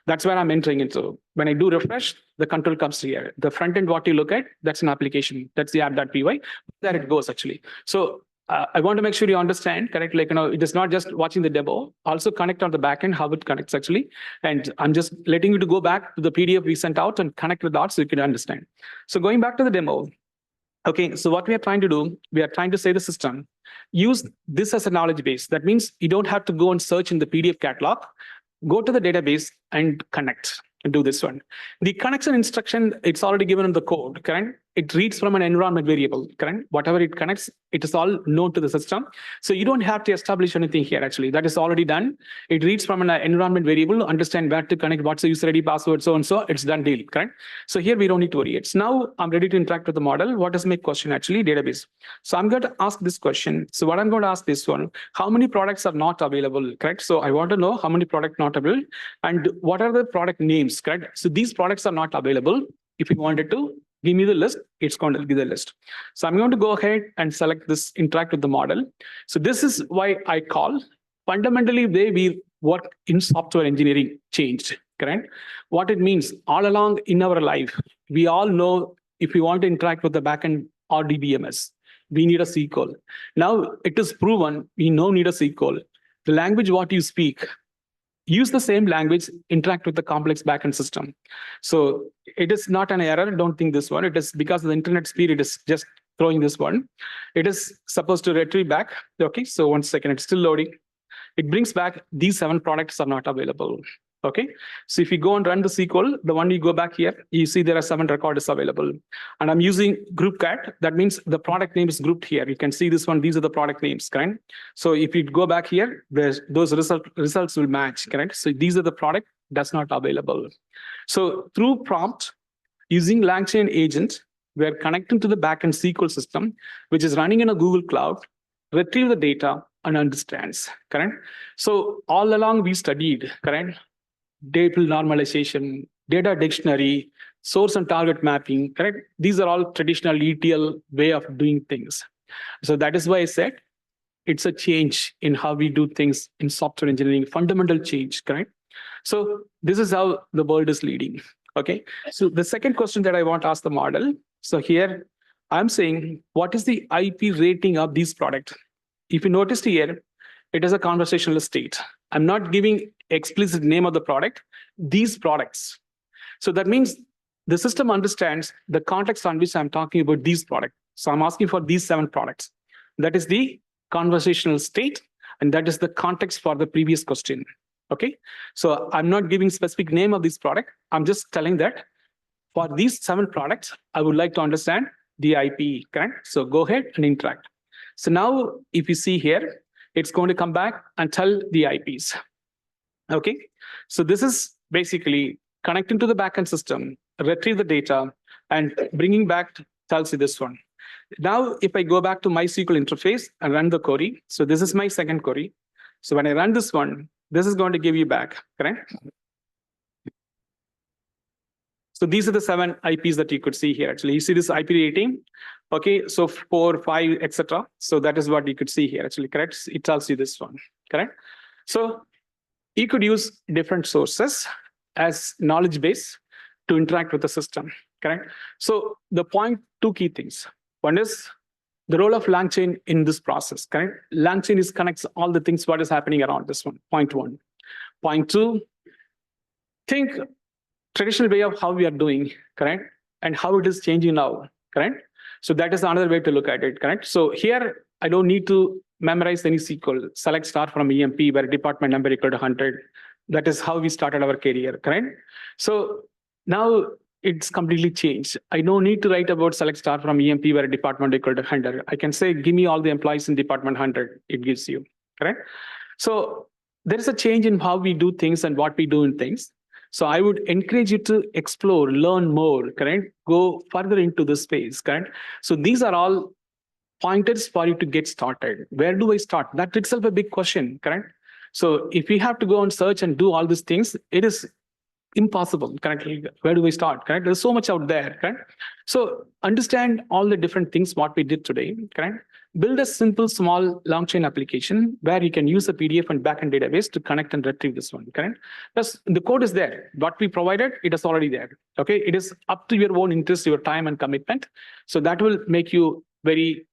That's where I'm entering into. When I do refresh, the control comes here. The front end, what you look at, that's an application. That's the app.py. There it goes, actually. So I want to make sure you understand, correct? Like, it is not just watching the demo, also connect on the backend, how it connects actually. And I'm just letting you to go back to the PDF we sent out and connect with that so you can understand. So going back to the demo, okay, so what we are trying to do, we are trying to say the system, use this as a knowledge base. That means you don't have to go and search in the PDF catalog, go to the database and connect and do this one. The connection instruction, it's already given in the code, correct? it reads from an environment variable, correct? Whatever it connects, it is all known to the system. So you don't have to establish anything here, actually. That is already done. It reads from an environment variable to understand where to connect, what's the user ID, password, so and so. It's done daily, correct? So here we don't need to worry. It's now I'm ready to interact with the model. What is my question, actually? Database. So I'm going to ask this question. So what I'm going to ask this one, how many products are not available, correct? So I want to know how many products not available and what are the product names, correct? So these products are not available. If you wanted to give me the list, it's going to give the list. So I'm going to go ahead and select this interact with the model. So this is why I call fundamentally the way we work in software engineering changed, correct? What it means all along in our life, we all know if we want to interact with the backend or DBMS, we need a SQL. Now it is proven we no need a SQL. The language what you speak, use the same language, interact with the complex backend system. So it is not an error. Don't think this one. It is because of the internet speed, it is just throwing this one. It is supposed to retrieve back. Okay, so 1 second, it's still loading. It brings back these 7 products are not available. Okay, so if you go and run the SQL, the one you go back here, you see there are 7 records available. And I'm using group cat. That means the product name is grouped here. You can see this one. These are the product names, correct? So if you go back here, those results will match, correct? So these are the product that's not available. So through prompt, using LangChain agent, we're connecting to the backend SQL system, which is running in a Google Cloud, retrieve the data and understands, correct? So all along we studied, correct? Data normalization, data dictionary, source and target mapping, correct? These are all traditional ETL way of doing things. So that is why I said it's a change in how we do things in software engineering, fundamental change, correct? So this is how the world is leading, okay? So the second question that I want to ask the model, so here I'm saying, what is the IP rating of these products? If you noticed here, it is a conversational state. I'm not giving explicit name of the product, these products. So that means the system understands the context on which I'm talking about these products. So I'm asking for these 7 products. That is the conversational state, and that is the context for the previous question. Okay, so I'm not giving specific name of this product. I'm just telling that for these 7 products, I would like to understand the IP, correct? So go ahead and interact. So now if you see here, it's going to come back and tell the IPs. Okay, so this is basically connecting to the backend system, retrieve the data, and bringing back tells you this one. Now, if I go back to MySQL interface and run the query, so this is my second query. So when I run this one, this is going to give you back, correct? So these are the 7 IPs that you could see here. Actually, you see this IP rating. Okay, so 4, 5, etc. So that is what you could see here. Actually, correct? It tells you this one, correct? So you could use different sources as knowledge base to interact with the system, correct? So the point, 2 key things. One is the role of LangChain in this process, correct? LangChain is connects all the things what is happening around this one, point 1. Point 2, think traditional way of how we are doing, correct? And how it is changing now, correct? So that is another way to look at it, correct? So here, I don't need to memorize any SQL, select star from EMP where department number equal to 100. That is how we started our career, correct? So now it's completely changed. I don't need to write about select star from EMP where department equal to 100. I can say, give me all the employees in department 100. It gives you, correct? So there is a change in how we do things and what we do in things. So I would encourage you to explore, learn more, correct? Go further into the space, correct? So these are all pointers for you to get started. Where do I start? That itself a big question, correct? So if we have to go and search and do all these things, it is impossible, correct? Where do we start, correct? There's so much out there, correct? So understand all the different things what we did today, correct? Build a simple, small, LangChain application where you can use a PDF and backend database to connect and retrieve this one, correct? Plus, the code is there. What we provided, it is already there, okay? It is up to your own interest, your time and commitment. So that will make you very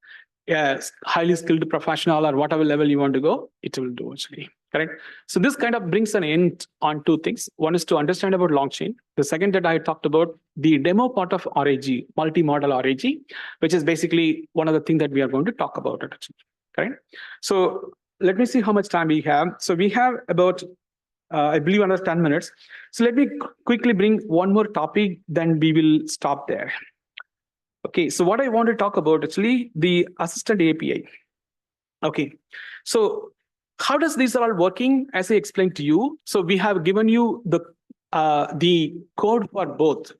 highly skilled professional or whatever level you want to go, it will do actually, correct? So this kind of brings an end on 2 things. One is to understand about LangChain. The second that I talked about, the demo part of RAG, multi-model RAG, which is basically one of the things that we are going to talk about it actually, correct? So let me see how much time we have. So we have about, I believe, another 10 minutes. So let me quickly bring one more topic, then we will stop there. Okay, so what I want to talk about actually the assistant API. Okay, so how does these are all working? As I explained to you, so we have given you the code for both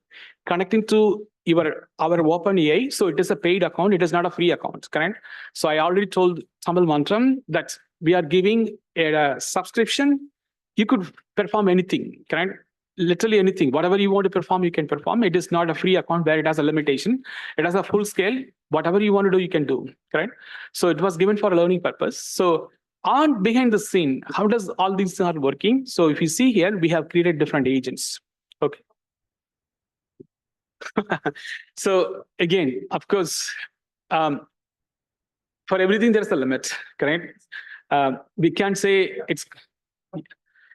connecting to our OpenAI. So it is a paid account. It is not a free account, correct? So I already told Tamil Mantram that we are giving a subscription. You could perform anything, correct? Literally anything, whatever you want to perform, you can perform. It is not a free account where it has a limitation. It has a full scale. Whatever you want to do, you can do, correct? So it was given for a learning purpose. So on behind the scene, how does all these are working? So if you see here, we have created different agents. Okay. So again, of course, for everything, there's a limit, correct? We can't say it's,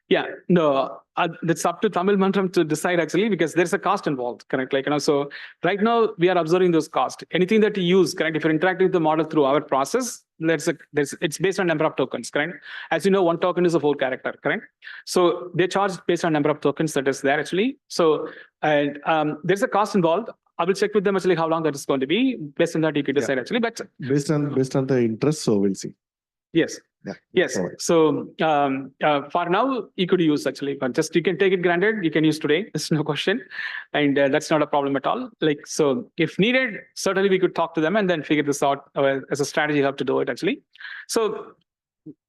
yeah, no, that's up to Tamil Mantram to decide actually, because there's a cost involved, correct? Like, so right now we are observing those costs. Anything that you use, correct? If you're interacting with the model through our process, it's based on number of tokens, correct? As you know, 1 token is a 4 character, correct? So they charge based on number of tokens that is there actually. So, and there's a cost involved. I will check with them actually how long that is going to be. Based on that, you can decide actually. But based on the interest, so we'll see. Yes. Yeah. Yes. So for now, you could use actually, but just you can take it granted. You can use today. There's no question, and that's not a problem at all. Like, so, if needed, certainly we could talk to them and then figure this out as a strategy how to do it actually. So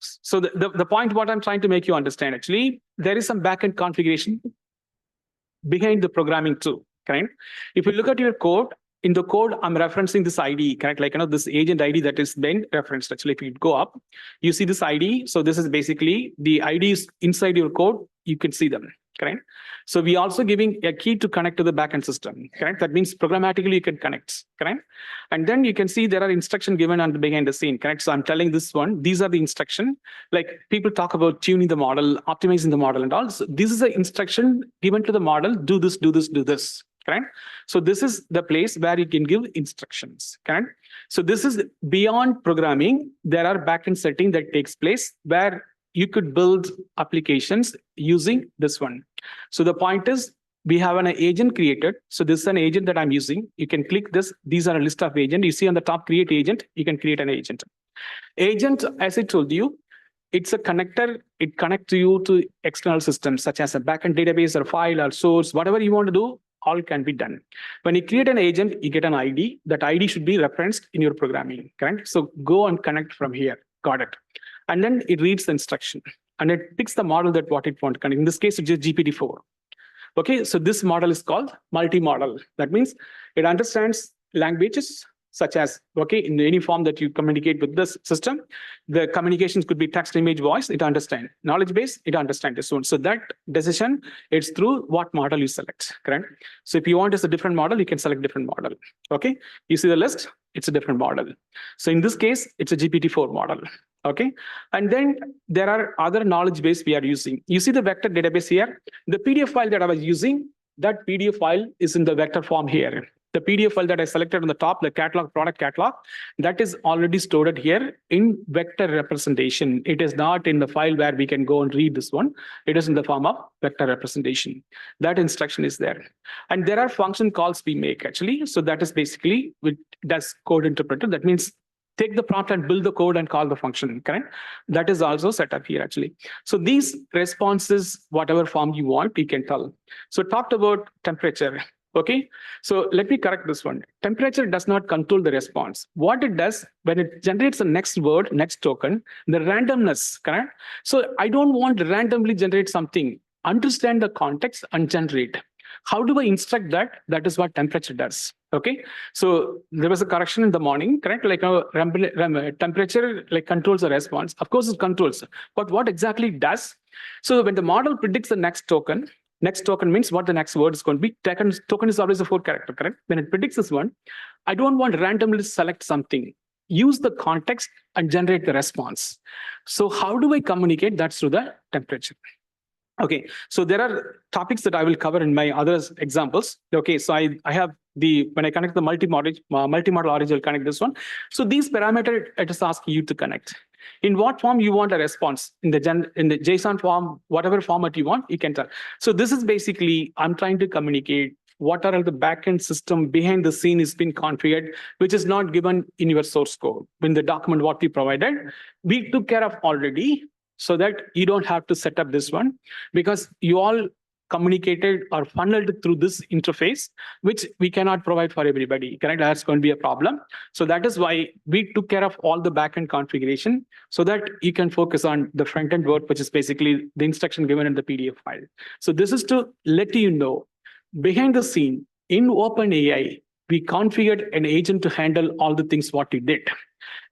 the point what I'm trying to make you understand actually, there is some backend configuration behind the programming too, correct? If you look at your code, in the code, I'm referencing this ID, correct? Like, this agent ID that is been referenced. Actually, if you go up, you see this ID. So this is basically the IDs inside your code. You can see them, correct? So we also giving a key to connect to the backend system, correct? That means programmatically you can connect, correct? And then you can see there are instructions given on the behind the scene, correct? So I'm telling this one, these are the instruction. Like people talk about tuning the model, optimizing the model and all. So this is the instruction given to the model, do this, do this, do this. Correct? So this is the place where you can give instructions. Correct? So this is beyond programming. There are backend setting that takes place where you could build applications using this one. So the point is we have an agent created. So this is an agent that I'm using. You can click this. These are a list of agents. You see on the top, create agent. You can create an agent. Agent, as I told you, it's a connector. It connects you to external systems such as a backend database or file or source, whatever you want to do. All can be done. When you create an agent, you get an ID. That ID should be referenced in your programming, correct? So go and connect from here. Got it. And then it reads the instruction and it picks the model that what it wants to connect. In this case, it's just GPT-4. Okay, so this model is called multi-model. That means it understands languages such as, okay, in any form that you communicate with this system, the communications could be text, image, voice, it understands. Knowledge base, it understands this one. So that decision, it's through what model you select, correct? So if you want a different model, you can select different model, okay? You see the list, it's a different model. So in this case, it's a GPT-4 model, okay? And then there are other knowledge base we are using. You see the vector database here? The PDF file that I was using, that PDF file is in the vector form here. The PDF file that I selected on the top, the catalog, product catalog, that is already stored here in vector representation. It is not in the file where we can go and read this one. It is in the form of vector representation. That instruction is there. And there are function calls we make actually. So that is basically, that's code interpreter. That means take the prompt and build the code and call the function, correct? That is also set up here actually. So these responses, whatever form you want, you can tell. So talked about temperature. Okay, so let me correct this one. Temperature does not control the response. What it does, when it generates the next word, next token, the randomness, correct? So I don't want to randomly generate something. Understand the context and generate. How do I instruct that? That is what temperature does. Okay, so there was a correction in the morning, correct? Like temperature like controls the response. Of course, it controls, but what exactly it does? So when the model predicts the next token means what the next word is going to be. Token is always a 4 character, correct? When it predicts this one, I don't want to randomly select something. Use the context and generate the response. So how do I communicate? That's through the temperature. Okay, so there are topics that I will cover in my other examples. Okay, so I have when I connect the multi-model origin, I'll connect this one. So these parameters, it is asking you to connect. In what form you want a response, in the JSON form, whatever format you want, you can tell. So this is basically, I'm trying to communicate what are the backend system behind the scene is been configured, which is not given in your source code. In the document what we provided, we took care of already, so that you don't have to set up this one, because you all communicated or funneled through this interface, which we cannot provide for everybody, correct? That's going to be a problem. So that is why we took care of all the backend configuration, so that you can focus on the front-end work, which is basically the instruction given in the PDF file. So this is to let you know, behind the scene in OpenAI, we configured an agent to handle all the things what you did.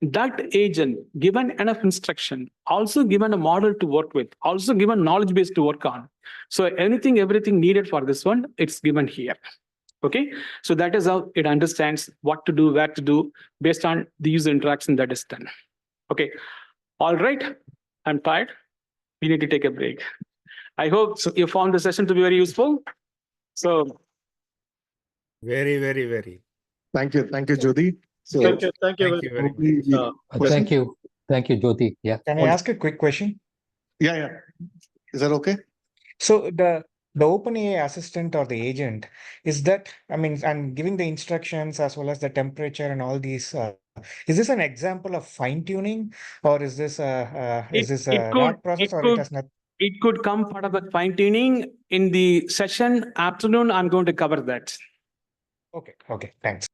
That agent, given enough instruction, also given a model to work with, also given knowledge base to work on. So everything needed for this one, it's given here. Okay, so that is how it understands what to do, where to do, based on the user interaction that is done. Okay, all right, I'm tired. We need to take a break. I hope you found the session to be very useful. So Very, very, very. Thank you, Jothi. So Thank you very much. Questions? Thank you, Jothi. Yeah. Can I ask a quick question? Yeah. Is that okay? So the OpenAI assistant or the agent, is that, I mean, I'm giving the instructions as well as the temperature and all these. Is this an example of fine tuning, or is this a RAG process, or it has not? It could come part of the fine tuning in the session afternoon. I'm going to cover that. Okay, thanks.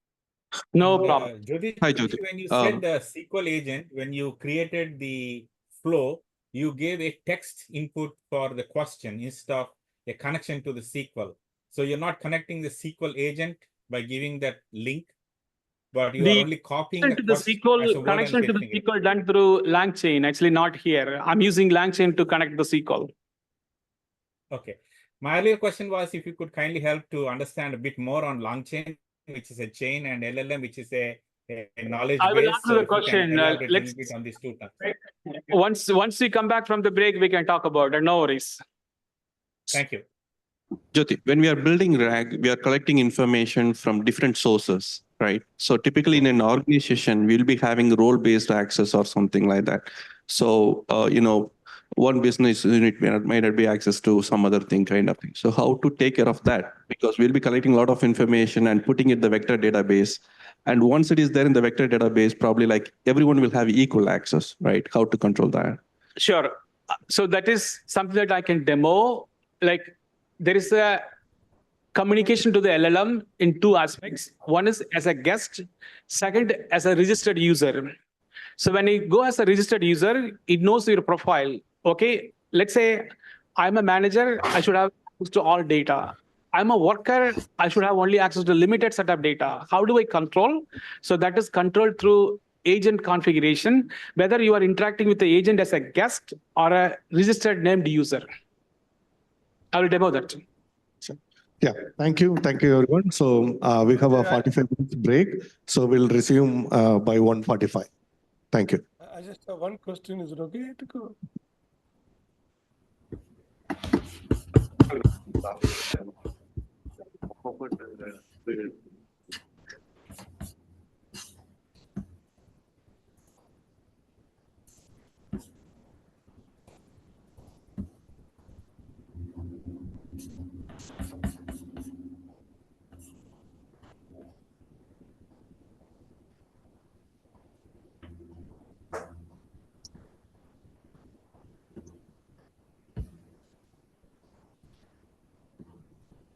No problem. Jothi, Hi, Jothi. when you said the SQL agent, when you created the flow, you gave a text input for the question instead of a connection to the SQL. So you're not connecting the SQL agent by giving that link, but you are only copying the SQL connection to the SQL done through LangChain. Actually, not here. I'm using LangChain to connect the SQL. Okay. My earlier question was if you could kindly help to understand a bit more on LangChain, which is a chain, and LLM, which is a knowledge base. I will answer the question. Let's bit on these two terms. Once we come back from the break, we can talk about it. No worries. Thank you. Jothi, when we are building RAG, we are collecting information from different sources, right? So typically in an organization, we'll be having role-based access or something like that. So, one business unit may not be access to some other thing kind of thing. So how to take care of that? Because we'll be collecting a lot of information and putting it in the vector database. And once it is there in the vector database, probably like everyone will have equal access, right? How to control that? Sure. So that is something that I can demo. Like there is a communication to the LLM in two aspects. One is as a guest, second as a registered user. So when you go as a registered user, it knows your profile. Okay, let's say I'm a manager, I should have access to all data. I'm a worker, I should have only access to limited set of data. How do I control? So that is controlled through agent configuration, whether you are interacting with the agent as a guest or a registered named user. I will demo that. Yeah, thank you everyone. So we have a 45 minutes break, so we'll resume by 1:45. Thank you. I just have one question. Is it okay to go?